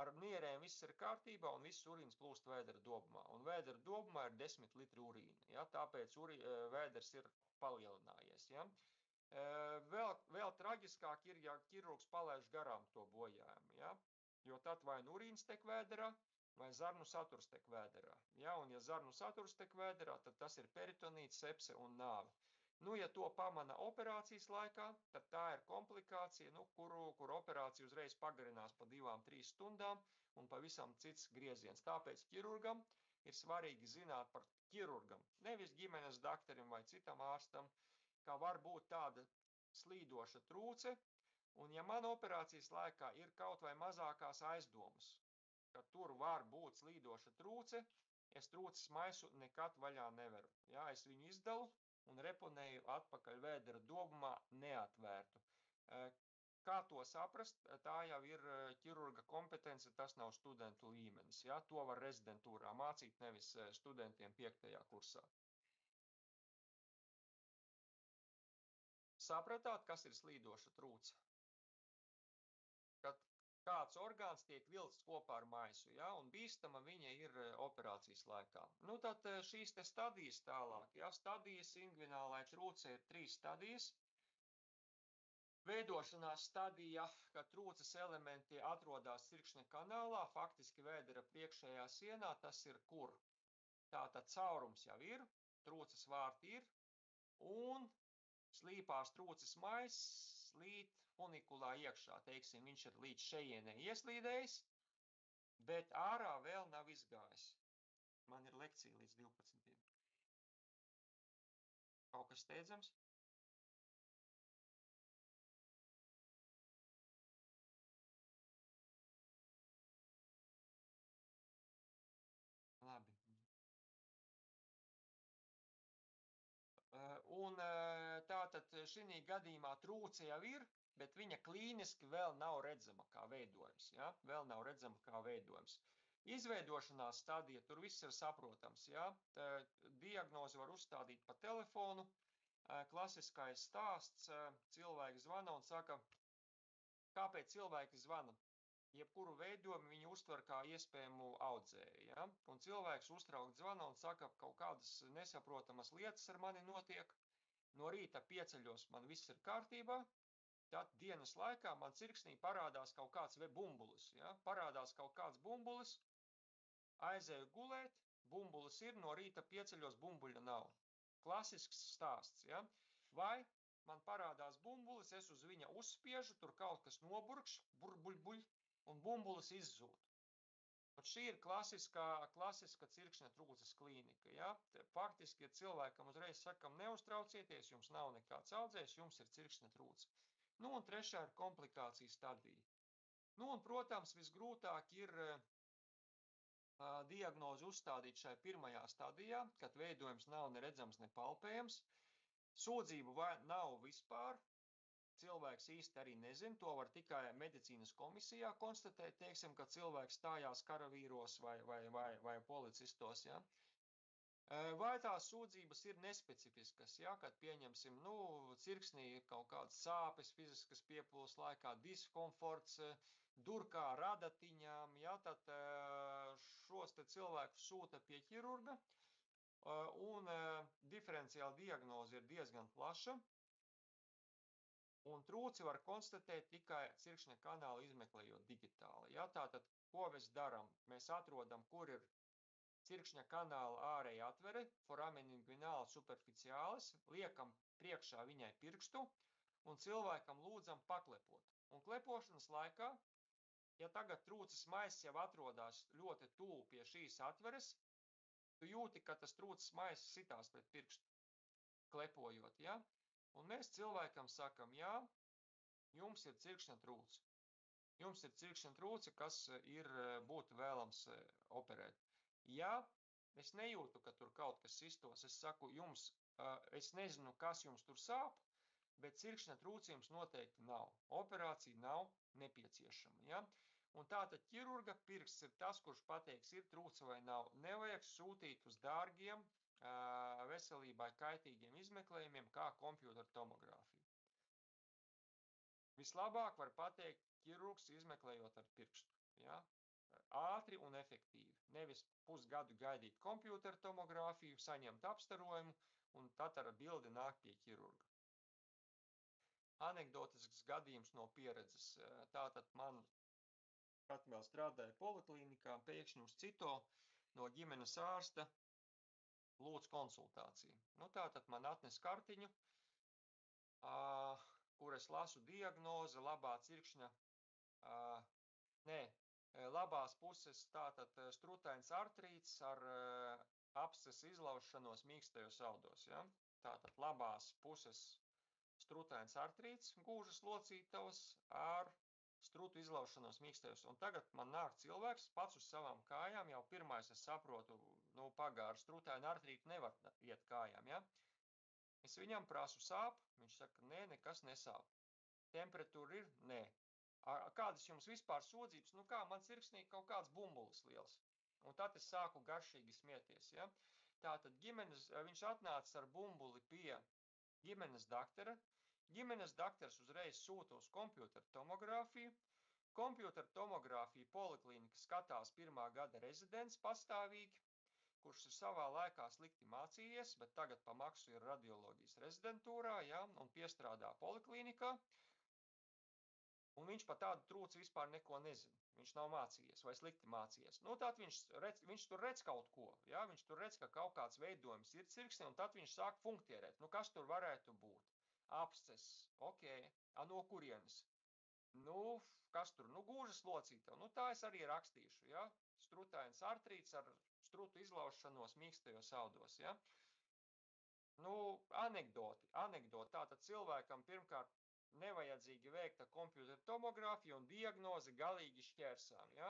Ar nierēm viss ir kārtībā un viss urīns plūst vēdera dobumā. Un vēdera dobumā ir 10 litri urīna. Ja? Tāpēc vēders ir palielinājies. Ja? Vēl traģiskāk ir, ja ķirurgs palaiž garām to bojājumu. Ja? Jo tad vai nu urīns tek vēderā, vai zarnu saturs tek vēderā. Ja? Un ja zarnu saturs tek vēderā, tad tas ir peritonīts, sepse un nāve. Ja to pamana operācijas laikā, tad tā ir komplikācija, kur operācija uzreiz pagarinās pa 2-3 stundām un pavisam cits grieziens. Tāpēc ķirurgam ir svarīgi zināt par ķirurgam, nevis ģimenes dakterim vai citam ārstam, ka var būt tāda slīdoša trūce, un ja man operācijas laikā ir kaut vai mazākās aizdomas, ka tur var būt slīdoša trūce, es trūces maisu nekad vaļā neveru. Ja, es viņu izdalu un reponēju atpakaļ vēdera dobumā neatvērtu. Kā to saprast? Tā jau ir ķirurga kompetence, tas nav studentu līmenis. Ja? To var rezidentūrā mācīt, nevis studentiem 5. kursā. Sapratāt, kas ir slīdoša trūce? Kad kāds orgāns tiek vilkts kopā ar maisu, ja, un bīstama viņa ir operācijas laikā. Tad šīs te stadijas tālāk, ja, stadijas ingvinālai trūce ir 3 stadijas. Veidošanās stadija, kad trūces elementi atrodas cirkšņa kanālā, faktiski vēdera priekšējā sienā, tas ir kur? Tātad caurums jau ir, trūces vārti ir, un slīpās trūces maiss slīd funikulā iekšā, teiksim, viņš ir līdz šejienē ieslīdējis, bet ārā vēl nav izgājis. Man ir lekcija līdz 12. Kaut kas steidzams? Labi. Un tātad šī gadījumā trūce jau ir, bet viņa klīniski vēl nav redzama kā veidojums. Ja? Vēl nav redzama kā veidojums. Izveidošanās stadija, tur viss ir saprotams. Ja? Diagnozi var uzstādīt pa telefonu. Klasiskais stāsts, cilvēks zvana un saka, kāpēc cilvēki zvana? Jebkuru veidojumu viņi uztver kā iespējamu audzēju. Ja? Un cilvēks uztraukt zvana un saka, kaut kādas nesaprotamas lietas ar mani notiek. No rīta pieceļos, man viss ir kārtībā. Tad dienas laikā man cirksnī parādās kaut kāds bumbulis. Ja? Parādās kaut kāds bumbulis, aizēju gulēt, bumbulis ir, no rīta pieceļos, bumbuļa nav. Klasisks stāsts. Ja? Vai man parādās bumbulis, es uz viņa uzspiežu, tur kaut kas noburkš, burbuļbuļ, un bumbulis izzūd. Un šī ir klasiska cirkšņa trūces klīnika. Ja? Faktiski, ja cilvēkam uzreiz sakam, neuztraucieties, jums nav nekāds audzējs, jums ir cirkšņa trūce. Nu, un trešā ir komplikācija stadija. Nu, un, protams, visgrūtāk ir diagnozi uzstādīt šai pirmajā stadijā, kad veidojums nav neredzams, ne palpējams. Sūdzību nav vispār. Cilvēks īsti arī nezina, to var tikai medicīnas komisijā konstatēt, teiksim, ka cilvēks stājās karavīros vai policistos. Ja? Vai tās sūdzības ir nespecifiskas, ja? Kad pieņemsim, cirksnī ir kaut kādas sāpes, fiziskas piepūles laikā, diskomforts, durkā radatiņām, ja? Tad šos te cilvēkus sūta pie ķirurga, un diferenciāla diagnoze ir diezgan plaša. Un trūci var konstatēt tikai cirkšņa kanālu izmeklējot digitāli. Ja? Tātad, ko mēs darām? Mēs atrodam, kur ir cirkšņa kanāla ārēja atvere, foramen inguinale superficialis, liekam priekšā viņai pirkstu un cilvēkam lūdzam paklepot. Un klepošanas laikā, ja tagad trūces maiss jau atrodas ļoti tuvu pie šīs atveres, tu jūti, ka tas trūces maiss sitās pret pirkstu, klepojot. Ja? Un mēs cilvēkam sakam, jā, jums ir cirkšņa trūce. Jums ir cirkšņa trūce, kas būtu vēlams operēt. Ja es nejūtu, ka tur kaut kas sistos, es saku, es nezinu, kas jums tur sāp, bet cirkšņa trūce jums noteikti nav. Operācija nav nepieciešama. Ja? Un tātad ķirurga pirksts ir tas, kurš pateiks, ir trūce vai nav. Nevajag sūtīt uz dārgiem, veselībai kaitīgiem izmeklējumiem, kā kompjūtera tomogrāfija. Vislabāk var pateikt ķirurgs izmeklējot ar pirkstu. Ja? Ātri un efektīvi. Nevis pusgadu gaidīt kompjūtera tomogrāfiju, saņemt apstarojumu un tad ar bildi nāk pie ķirurga. Anekdotisks gadījums no pieredzes. Tātad man, kad vēl strādāja poliklinikā, pēkšņi uz cito no ģimenes ārsta lūdz konsultāciju. Tātad man atnes kartiņu, kur es lasu diagnozi, labā cirkšņa, labās puses tātad strutains artrīts ar apses izlaušanos mīkstajos audos. Ja? Tātad labās puses strutains artrīts, gūžas locītavas ar strutu izlaušanos mīkstajos. Un tagad man nāk cilvēks pats uz savām kājām, jau pirmais es saprotu, pagāru strutainu artrītu nevar iet kājām. Ja? Es viņam prasu sāp, viņš saka, nē, nekas nesāp. Temperatūra ir? Nē. Kādas jums vispār sūdzības? Kā, man cirksnī kaut kāds bumbulis liels. Un tad es sāku garšīgi smieties. Ja? Tātad viņš atnāca ar bumbuli pie ģimenes daktara. Ģimenes daktars uzreiz sūta uz kompjūtera tomogrāfiju. Kompjūtera tomogrāfiju poliklinika skatās 1. gada rezidents pastāvīgi, kurš ir savā laikā slikti mācījies, bet tagad pa maksu ir radioloģijas rezidentūrā, ja, un piestrādā poliklinikā. Un viņš par tādu trūci vispār neko nezina. Viņš nav mācījies vai slikti mācījies. Nu, tad viņš tur redz kaut ko. Ja? Viņš tur redz, ka kaut kāds veidojums ir cirksnī, un tad viņš sāk funktierēt. Nu, kas tur varētu būt? Abscess, ok. No kurienes? Nu, kas tur? Nu, gūžas locītava. Nu, tā es arī rakstīšu. Ja? Strutains artrīts ar strutu izlaušanos mīkstajos audos. Ja? Nu, anekdoti. Tātad cilvēkam pirmkārt nevajadzīgi veikta kompjūtera tomogrāfija un diagnoze galīgi šķērsām. Ja?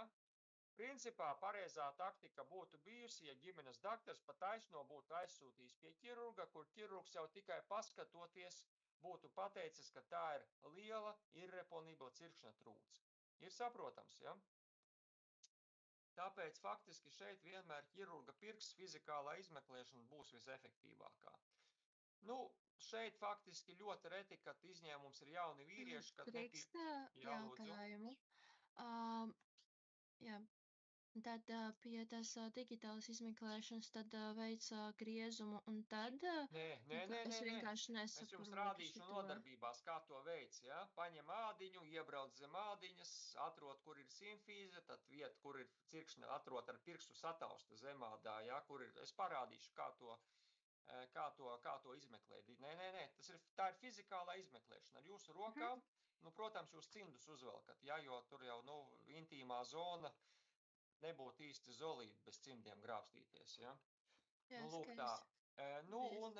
Principā pareizā taktika būtu bijusi, ja ģimenes daktars pa taisno būtu aizsūtījis pie ķirurga, kur ķirurgs jau tikai paskatoties būtu pateicis, ka tā ir liela irreponibla cirkšņa trūce. Ir saprotams, ja? Tāpēc faktiski šeit vienmēr ķirurga pirksts fizikālā izmeklēšana būs visefektīvākā. Nu, šeit faktiski ļoti reti, kad izņēmums ir jauni vīrieši, kad Drīkst jautājumu. Jā. Tad pie tās digitālas izmeklēšanas tad veic griezumu un tad es vienkārši nesaprotu. Es jums rādīšu nodarbībās, kā to veic. Ja? Paņem ādiņu, iebrauc zem ādiņas, atrod, kur ir simfīze, tad vieta, kur ir cirkšņa, atrod ar pirkstu satausta zemādā. Ja? Es parādīšu, kā to izmeklēt. Nē, tā ir fizikālā izmeklēšana. Ar jūsu rokām, nu, protams, jūs cimdus uzvelkat, ja? Jo tur jau, intīmā zona nebūtu īsti zolīti bez cimdiem grābstīties, ja? Jā, Lūk tā. Un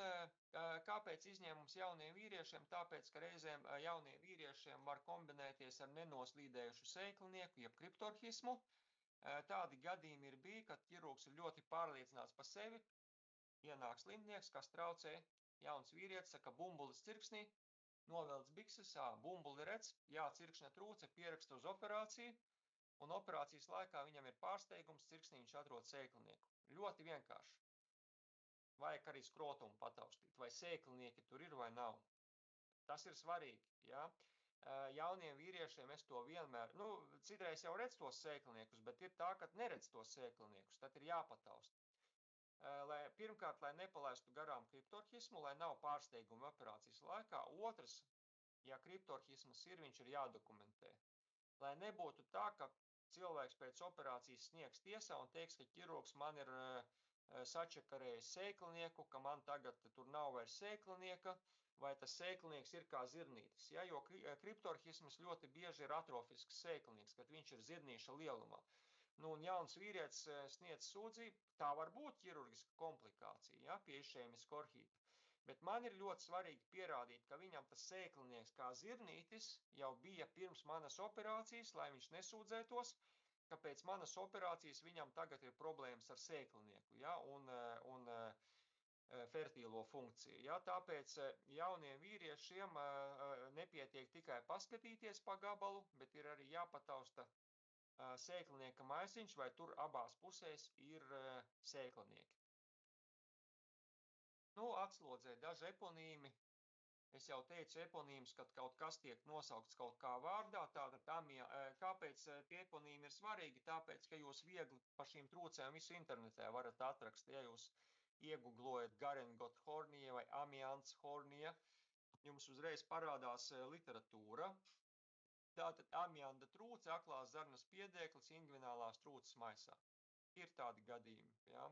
kāpēc izņēmums jauniem vīriešiem? Tāpēc, ka reizēm jauniem vīriešiem var kombinēties ar nenoslīdējušu sēklinieku, jeb kriptorhismu. Tādi gadījumi ir bija, kad ķirurgs ir ļoti pārliecināts par sevi, ienāk slimnieks, kas traucē, jauns vīrietis saka, bumbulis cirksnī, novelc bikses, bumbuli redz, jā, cirkšņa trūce, pieraksta uz operāciju, un operācijas laikā viņam ir pārsteigums, cirksnī viņš atrod sēklinieku. Ļoti vienkārši. Vajag arī skrotumu pataustīt, vai sēklinieki tur ir vai nav. Tas ir svarīgi, ja? Jauniem vīriešiem es to vienmēr, citreiz jau redz tos sēkliniekus, bet ir tā, ka neredz tos sēkliniekus, tad ir jāpataust. Pirmkārt, lai nepalaistu garām kriptorhismu, lai nav pārsteiguma operācijas laikā. Otrs, ja kriptorhismas ir, viņš ir jādokumentē. Lai nebūtu tā, ka cilvēks pēc operācijas sniegs tiesā un teiks, ka ķirurgs man ir sačakarējis sēklinieku, ka man tagad tur nav vairs sēklinieka, vai tas sēklinieks ir kā zirnītis. Ja? Jo kriptorhismas ļoti bieži ir atrofisks sēklinieks, kad viņš ir zirnīša lielumā. Un jauns vīrietis sniedz sūdzību, tā var būt ķirurgiska komplikācija, ja? Pie išēmiska orhīta. Bet man ir ļoti svarīgi pierādīt, ka viņam tas sēklinieks kā zirnītis jau bija pirms manas operācijas, lai viņš nesūdzētos, ka pēc manas operācijas viņam tagad ir problēmas ar sēklinieku, ja? un fertīlo funkciju. Ja? Tāpēc jauniem vīriešiem nepietiek tikai paskatīties pa gabalu, bet ir arī jāpatausta sēklinieka maisiņš, vai tur abās pusēs ir sēklinieki. Atslodzē daži eponīmi. Es jau teicu eponīms, kad kaut kas tiek nosaukts kaut kā vārdā. Tātad, kāpēc tie eponīmi ir svarīgi? Tāpēc, ka jūs viegli par šīm trūcēm visu internetē varat atrakst. Ja jūs ieguglojat Garengot hornija vai amiants hornija, jums uzreiz parādās literatūra. Tātad amianta trūce, aklās zarnas piedēklis, ingvinālās trūces maisā. Ir tādi gadījumi, ja?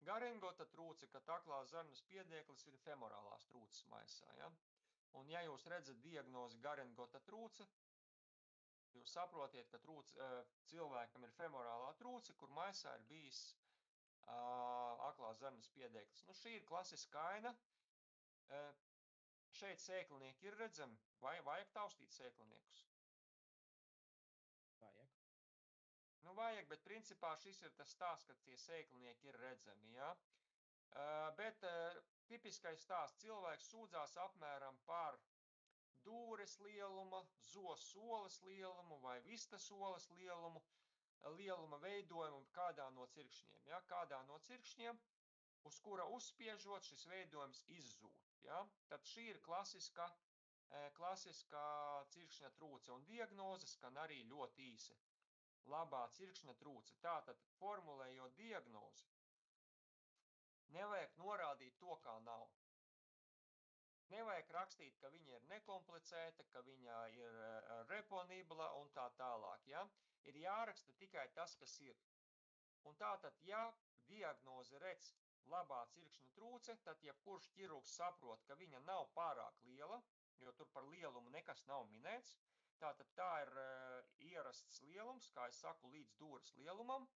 Garengota trūce, kad aklās zarnas piedēklis ir femorālās trūces maisā, ja? Un ja jūs redzat diagnozi Garengota trūce, jūs saprotiet, ka cilvēkam ir femorālā trūce, kur maisā ir bijis aklās zarnas piedēklis. Šī ir klasiska aina. Šeit sēklinieki ir redzami, vai vajag taustīt sēkliniekus? Vajag. Vajag, bet principā šis ir tas stāsts, ka tie sēklinieki ir redzami, ja? Bet tipiskais stāsts cilvēks sūdzās apmēram par dūres lieluma, zos soles lielumu vai vistas soles lieluma veidojumu kādā no cirkšņiem, ja? Kādā no cirkšņiem, uz kura uzspiežot šis veidojums izzūd, ja? Tad šī ir klasiskā cirkšņa trūce un diagnoze skan arī ļoti īsi. Labā cirkšņa trūce. Tātad, formulējot diagnozi, nevajag norādīt to, kā nav. Nevajag nevajag rakstīt, ka viņa ir nekomplicēta, ka viņa ir reponibla un tā tālāk. Ja? Ir jāraksta tikai tas, kas ir. Un tātad, ja diagnoze redz labā cirkšņa trūce, tad jebkurš ķirurgs saprot, ka viņa nav pārāk liela, jo tur par lielumu nekas nav minēts. Tātad tā ir ierasts lielums, kā es saku, līdz dūres lielumam,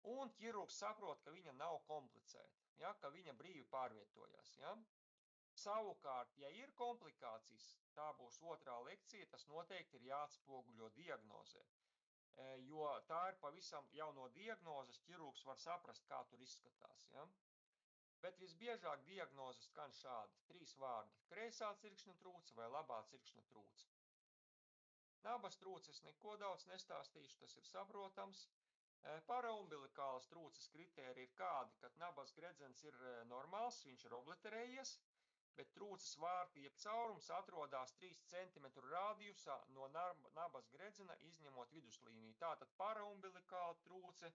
un ķirurgs saprot, ka viņa nav komplicēta, ja, ka viņa brīvi pārvietojās. Ja. Savukārt, ja ir komplikācijas, tā būs otrā lekcija, tas noteikti ir jāatspoguļo diagnozē, jo tā ir pavisam jau no diagnozes ķirurgs var saprast, kā tur izskatās. Ja. Bet visbiežāk diagnozes skan šādi, 3 vārdi – kreisā cirkšņa trūce vai labā cirkšņa trūce. Nabas trūces neko daudz nestāstīšu, tas ir saprotams. Paraumbilikālas trūces kritēriji ir kādi, kad nabas gredzens ir normāls, viņš ir obliterējies, bet trūces vārti jeb caurums atrodas 3 cm rādijusā no nabas gredzena, izņemot viduslīniju. Tātad paraumbilikāla trūce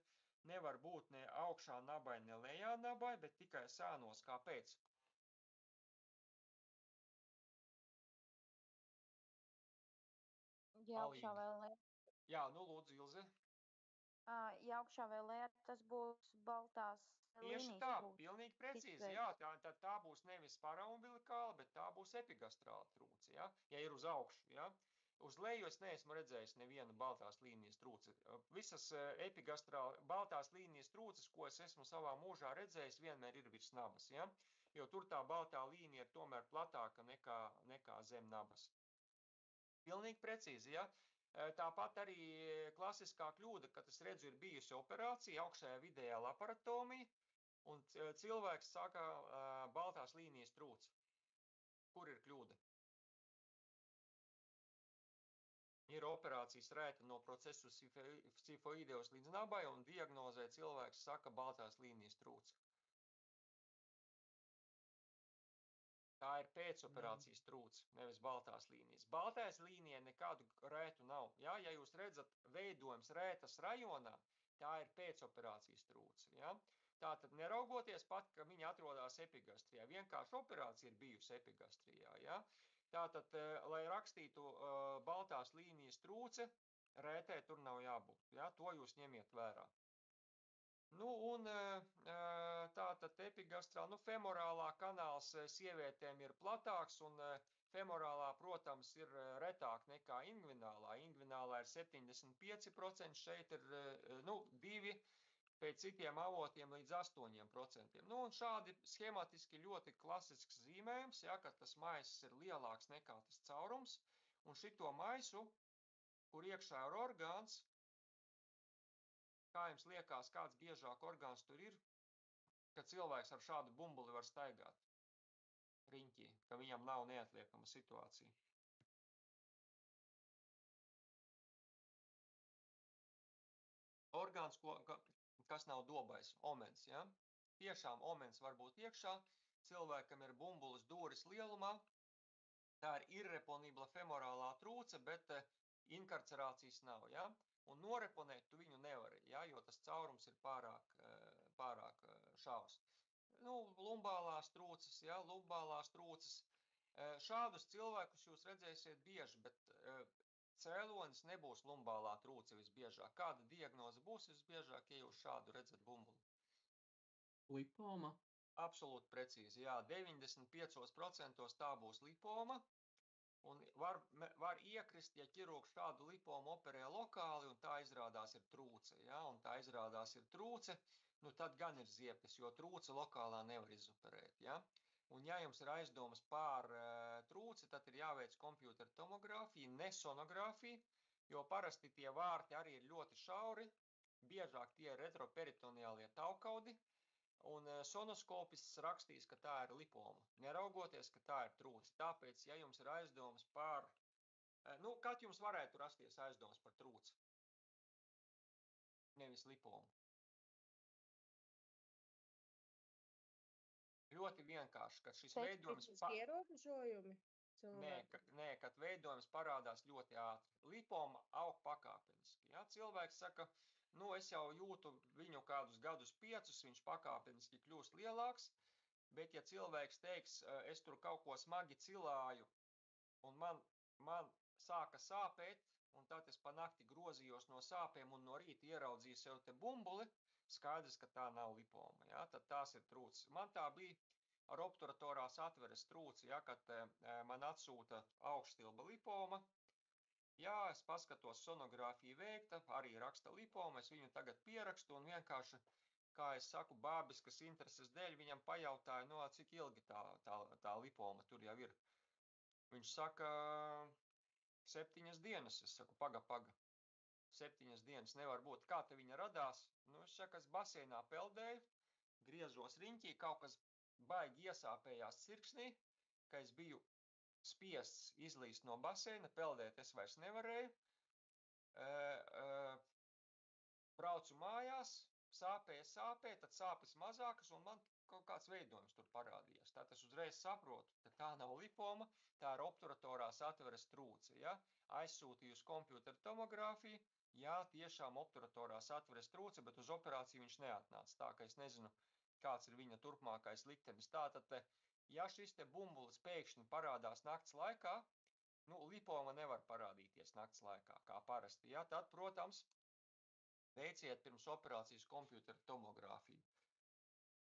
nevar būt ne augšā nabai, ne lejā nabai, bet tikai sānos. Kāpēc? Ja augšā vai lejā? Jā, nu lūdzu, Ilze. Ja augšā vai lejā, tas būs baltās līnijas Tieši tā, trūce. pilnīgi precīzi, jā, tā būs nevis paraumbilikāla, bet tā būs epigastrāla trūce, ja, ja ir uz augšu, ja. Uz leju es neesmu redzējis nevienu baltās līnijas trūci. Visas baltās līnijas trūces, ko es esmu savā mūžā redzējis, vienmēr ir virs nabas, ja, jo tur tā baltā līnija ir tomēr platāka nekā zem nabas. Pilnīgi precīzi, ja. Tāpat arī klasiskā kļūda, kad es redzu, ir bijusi operācija, augšējā vidējā laparotomija, un cilvēks saka baltās līnijas trūce. Kur ir kļūda? Ir operācijas rēta no procesu sifoideus līdz nabai, un diagnozē cilvēks saka baltās līnijas trūce. Tā ir pēcoperācijas trūce, nevis baltās līnijas. Baltās līnija nekādu rētu nav. Ja, ja jūs redzat veidojums rētas rajonā, tā ir pēcoperācijas trūce. Ja. Tātad neraugoties pat, ka viņa atrodas epigastrijā, vienkārši operācija ir bijusi epigastrijā. Ja. Tātad, lai rakstītu baltās līnijas trūce, rētē tur nav jābūt. Ja. To jūs ņemiet vērā. Nu, un tātad epigastrāla, femorālā kanāls sievietēm ir platāks, un femorālā, protams, ir retāk nekā ingvinālā. Ingvinālā ir 75%, šeit ir 2, pēc citiem avotiem līdz 8%. Nu, un šādi schematiski ļoti klasisks zīmējums, ja, ka tas maisis ir lielāks nekā tas caurums, un šito maisu, kur iekšā ir orgāns, kā jums liekas, kāds biežāk orgāns tur ir, ka cilvēks ar šādu bumbuli var staigāt riņķī, ka viņam nav neatliekama situācija? Orgāns, kas nav dobais, omens, ja? Tiešām omens var būt iekšā, cilvēkam ir bumbulis dūris lielumā, tā ir irreponibla femorālā trūce, bet inkarcerācijas nav, ja? Un noreponēt tu viņu nevari, ja, jo tas caurums ir pārāk šaurs. Nu, lumbālās trūces, ja, lumbālās trūces. Šādus cilvēkus jūs redzēsiet bieži, bet cēlonis nebūs lumbālā trūce visbiežāk. Kāda diagnoze būs visbiežāk, ja jūs šādu redzat bumbuli? Lipoma? Absolūti precīzi, jā. 95% tā būs lipoma. Un var iekrist, ja ķirurgs šādu lipomu operē lokāli, un tā izrādās ir trūce. Ja? Un tā izrādās ir trūce, nu tad gan ir ziepes, jo trūce lokālā nevar izoperēt. Ja? Un ja jums ir aizdomas pār trūci, tad ir jāveic kompjūtera tomogrāfija, ne sonogrāfija, jo parasti tie vārti arī ir ļoti šauri, biežāk tie ir retroperitoneālie taukaudi, un sonoskopists rakstīs, ka tā ir lipoma, neraugoties, ka tā ir trūce. Tāpēc, ja jums ir aizdomas par, kad jums varētu rasties aizdomas par trūci? Nevis lipomu. Ļoti vienkārši, kad šis veidojums... ierobežojumi? Nē, kad veidojums parādās ļoti ātri. Lipoma aug pakāpeniski. Ja? Cilvēks saka, es jau jūtu viņu kādus gadus 5, viņš pakāpeniski kļūst lielāks, bet ja cilvēks teiks, es tur kaut ko smagi cilāju, un man sāka sāpēt, un tad es pa nakti grozījos no sāpēm un no rīta ieraudzīju sev te bumbuli, skaidrs, ka tā nav lipoma, ja? Tad tās ir trūces. Man tā bija ar obturatorās atveres trūci, ja, kad man atsūta augšstilba lipoma. Jā, es paskatos sonogrāfiju veikta, arī raksta lipoma, es viņu tagad pierakstu un vienkārši, kā es saku, bābiskas intereses dēļ viņam pajautāju, no cik ilgi tā lipoma tur jau ir. Viņš saka, 7 dienas. Es saku, paga. 7 dienas nevar būt. Kā te viņa radās? Nu, es saku, es baseinā peldēju, griezos riņķī, kaut kas baigi iesāpējās cirksnī, ka es biju spiests izlīst no baseina, peldēt es vairs nevarēju. Braucu mājās, sāpēja, tad sāpes mazākas un man kaut kāds veidojums tur parādījās. Tātad es uzreiz saprotu, ka tā nav lipoma, tā ir obturatorās atveres trūce. Ja? Aizsūtīju uz kompjūteru tomogrāfiju, jā, tiešām obturatorās atveres trūce, bet uz operāciju viņš neatnāca. Tā ka es nezinu, kāds ir viņa turpmākais liktenis. Tātad, ja šis te bumbulis pēkšņi parādās nakts laikā, nu, lipoma nevar parādīties nakts laikā, kā parasti. Ja? Tad, protams, veiciet pirms operācijas kompjūteru tomogrāfiju.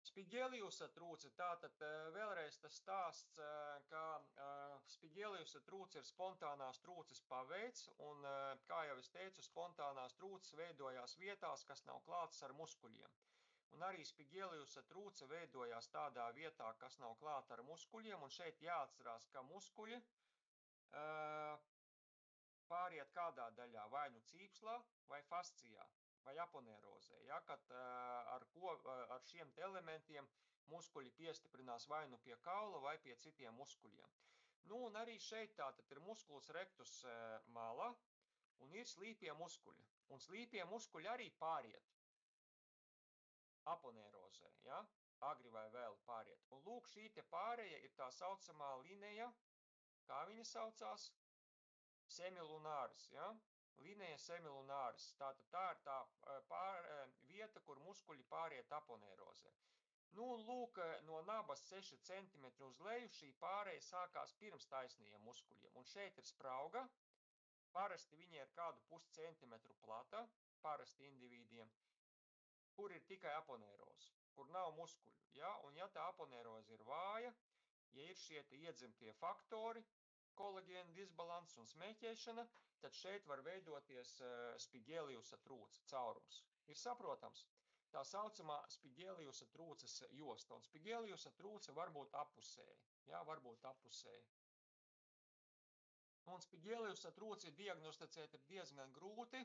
Spigeliusa trūce, tātad vēlreiz tas stāsts, ka spigeliusa trūce ir spontānās trūces paveids, un, kā jau es teicu, spontānās trūces veidojās vietās, kas nav klātas ar muskuļiem. Un arī spigeliusa trūce veidojās tādā vietā, kas nav klāta ar muskuļiem, un šeit jāatcerās, ka muskuļi pāriet kādā daļā, vai nu cīpslā, vai fascijā, vai aponeirozē, ja, kad ar šiem elementiem muskuļi piestiprinās vai nu pie kaula, vai pie citiem muskuļiem. Nu, un arī šeit tātad ir musculus rectus mala, un ir slīpie muskuļi. Un slīpie muskuļi arī pāriet aponeirozē, ja, agri vai vēl pāriet. Un lūk, šī te pāreja ir tā saucamā lineja, kā viņa saucās? Semilunāris, ja? Lineja semilunāris. Tātad tā ir tā vieta, kur muskuļi pāriet aponeirozē. Nu, un lūk, no nabas 6 cm uz leju šī pāreja sākās pirms taisnajiem muskuļiem. Un šeit ir sprauga. Parasti viņa ir kādu puscentimetru plata, parasti individiem, kur ir tikai aponeiroze, kur nav muskuļu. Ja? Un ja tā aponeiroze ir vāja, ja ir šie iedzimtie faktori, kolagēna disbalans un smēķēšana, tad šeit var veidoties spigeliusa trūce, caurums. Ir saprotams, tā saucamā spigeliusa trūces josta, un spigeliusa trūce var būt apusēja. Jā, var būt apusēja. Un spigeliusa trūci diagnosticēt ir diezgan grūti.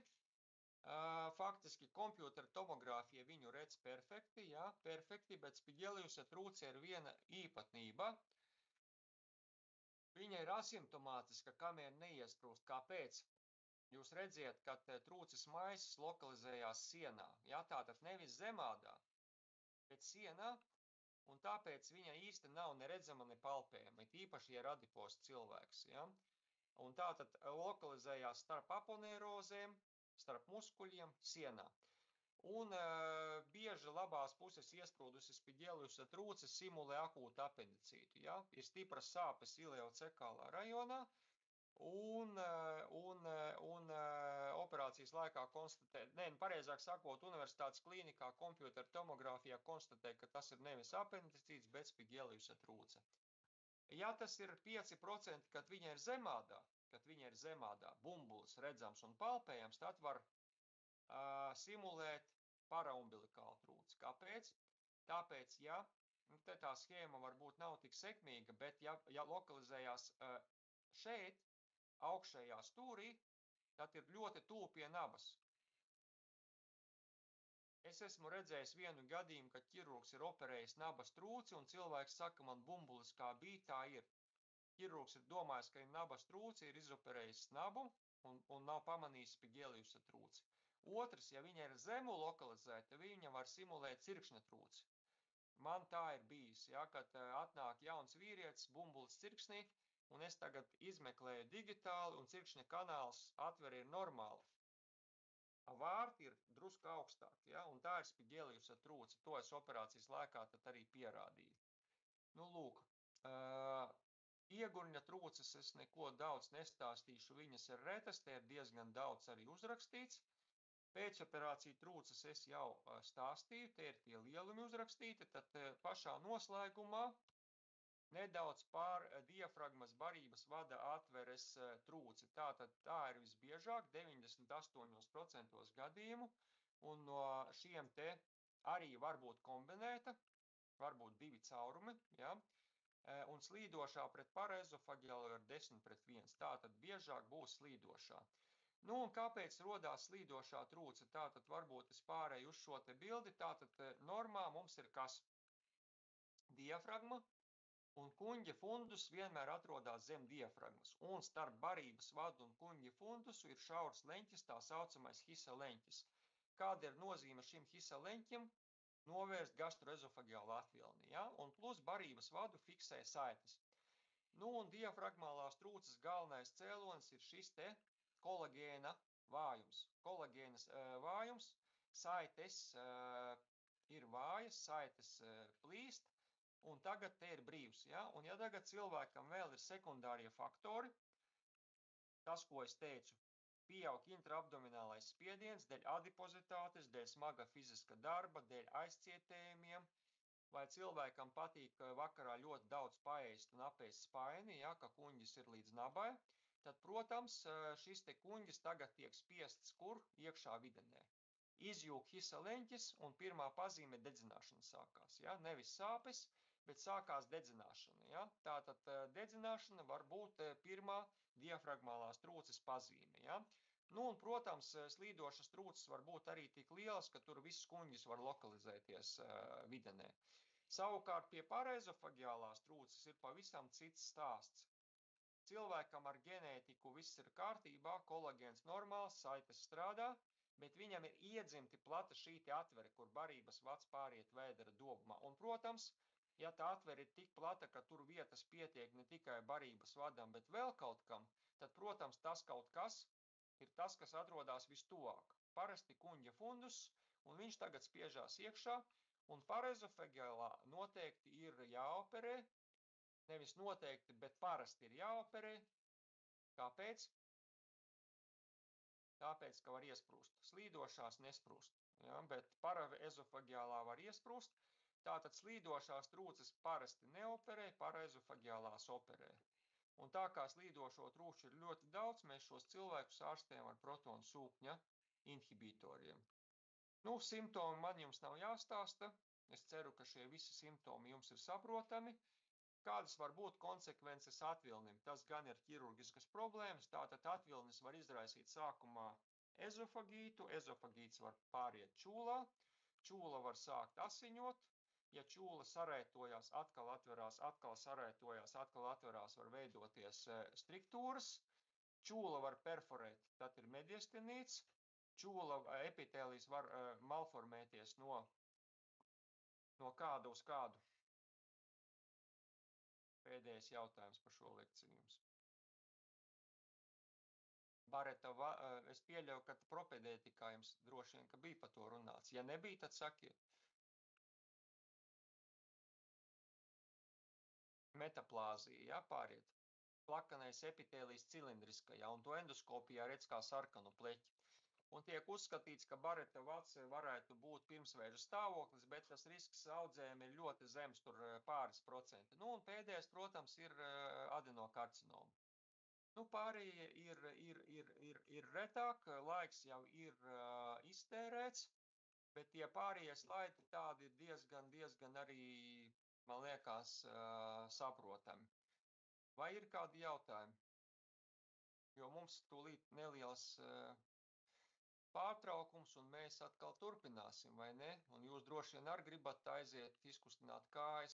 Faktiski kompjūtera tomogrāfija viņu redz perfekti, jā, perfekti, bet spigeliusa trūce ir viena īpatnība. Viņa ir asimptomātiska, kamēr neiesprūst. Kāpēc? Jūs redziet, ka trūces maisis lokalizējās sienā. Jā, tātad nevis zemādā, bet sienā, un tāpēc viņa īsti nav neredzama, ne palpējama, īpaši, ja ir adipos cilvēks. Ja? Un tātad lokalizējās starp aponeirozēm, starp muskuļiem, sienā. Un bieži labās puses iesprūdusi spigeliusa trūce simulē akūtu apendicītu. Ja? Ir stipras sāpes ileocekālā rajonā, un operācijas laikā konstatē, pareizāk sakot, universitātes klīnikā kompjūtera tomogrāfijā konstatē, ka tas ir nevis apendicīts, bet spigeliusa trūce. Ja tas ir 5%, kad viņa ir zemādā, bumbulis redzams un palpējams, tad var simulēt paraumbilikālu trūci. Kāpēc? Tāpēc, ja te tā schēma varbūt nav tik sekmīga, bet ja lokalizējās šeit, augšējā stūrī, tad ir ļoti tuvu pie nabas. Es esmu redzējis vienu gadījumu, kad ķirurgs ir operējis nabas trūci, un cilvēks saka, man bumbulis kā bija, tā ir. Ķirurgs ir domājis, ka ir nabas trūci, ir izoperējis nabu un nav pamanījis spigeliusa trūci. Otrs, ja viņa ir zemu lokalizēta, viņa var simulēt cirkšņa trūci. Man tā ir bijis, ja, kad atnāk jauns vīrietis, bumbulis cirksnī, un es tagad izmeklēju digitāli, un cirkšņa kanāls atveri ir normāli. Vārti ir drusku augstāk, ja, un tā ir spigeliusa trūce. To es operācijas laikā tad arī pierādīju. Nu, lūk, iegurņa trūces es neko daudz nestāstīšu, viņas ir retas, te ir diezgan daudz arī uzrakstīts. Pēcoperācija trūces es jau stāstīju, te ir tie lielumi uzrakstīti, tad pašā noslēgumā nedaudz pār diafragmas barības vada atveres trūci. Tātad tā ir visbiežāk, 98% gadījumu, un no šiem te arī var būt kombinēta, varbūt 2 caurumi, ja? Un slīdošā pret paraezofagiālo ir 10-1. Tātad biežāk būs slīdošā. Nu, un kāpēc rodās slīdošā trūce? Tātad varbūt es pārēju uz šo te bildi. Tātad normā mums ir kas? Diafragma un kuņģa fundus vienmēr atrodas zem diafragmas. Un starp barības vadu un kuņģa fundusu ir šaurs leņķis, tā saucamais hisa leņķis. Kāda ir nozīme šim hisa leņķim? Novērst gastroezofagiālu atvilni, ja? Un plus barības vadu fiksē saites. Nu, un diafragmālās trūces galvenais cēlonis ir šis te kolagēna vājums. Kolagēnas vājums, saites ir vājas, saites plīst, un tagad te ir brīvs. Ja? Un ja tagad cilvēkam vēl ir sekundārie faktori, tas, ko es teicu, pieaug intraabdominālais spiediens dēļ adipozitātes, dēļ smaga fiziska darba, dēļ aizcietējumiem, vai cilvēkam patīk vakarā ļoti daudz paēst un apēst spaini, ja, ka kuņģis ir līdz nabai, tad, protams, šis te kuņģis tagad tiek spiests kur? Iekšā videnē. Izjūg hisa leņķis un pirmā pazīme dedzināšana sākās. Ja? Nevis sāpes, bet sākās dedzināšana. Ja? Tātad dedzināšana var būt pirmā diafragmālās trūces pazīme. Ja? Nu, un, protams, slīdošas trūces var būt arī tik lielas, ka tur viss kuņģis var lokalizēties videnē. Savukārt pie paraezofagiālās trūces ir pavisam cits stāsts. Cilvēkam ar ģenētiku viss ir kārtībā, kolagēns normāls, saites strādā, bet viņam ir iedzimti plata šī te atvere, kur barības vads pāriet vēdera dobumā. Un, protams, ja tā atvere ir tik plata, ka tur vietas pietiek ne tikai barības vadam, bet vēl kaut kam, tad, protams, tas kaut kas ir tas, kas atrodas vistuvāk. Parasti kuņģa fundus, un viņš tagad spiežās iekšā, un paraezofagiālā noteikti ir jāoperē. Nevis noteikti, bet parasti ir jāoperē. Kāpēc? Tāpēc, ka var iesprūst. Slīdošās nesprūst, ja? Bet paraezofagiālā var iesprūst. Tātad slīdošās trūces parasti neoperē, paraezofagiālās operē. Un tā kā slīdošo trūču ir ļoti daudz, mēs šos cilvēkus ārstējam ar protonu sūkņa inhibitoriem. Nu, simptomi man jums nav jāstāsta. Es ceru, ka šie visi simptomi jums ir saprotami. Kādas var būt konsekvences atvilnim? Tas gan ir ķirurģiskas problēmas, tātad atvilnis var izraisīt sākumā ezofagītu, ezofagīts var pāriet čūlā, čūla var sākt asiņot, ja čūla sarētojās, atkal atverās, atkal sarētojās, atkal atverās, var veidoties striktūras, čūla var perforēt, tad ir mediastinīts, čūla epitēlijs var malformēties no kāda uz kādu. Pēdējais jautājums par šo lekciju jums. Bareta, es pieļauju, ka propedētikā jums droši vien, ka bija par to runāts. Ja nebija, tad sakiet. Metaplāzija, ja, pāriet. Plakanais epitēlijs cilindriskajā, un to endoskopijā redz kā sarkanu pleķi. Un tiek uzskatīts, ka Bareta vads varētu būt pirmsvēža stāvoklis, bet tas risks audzējiem ir ļoti zems, tur pāris procenti. Nu, un pēdējais, protams, ir adenokarcinoma. Nu, pārējie ir retāk, laiks jau ir iztērēts, bet tie pārējie slaidi tādi ir diezgan arī, man liekas, saprotami. Vai ir kādi jautājumi? Jo mums tūlīt nelielas pārtraukums, un mēs atkal turpināsim, vai ne? Un jūs droši vien arī gribat aiziet, izkustināt kājas,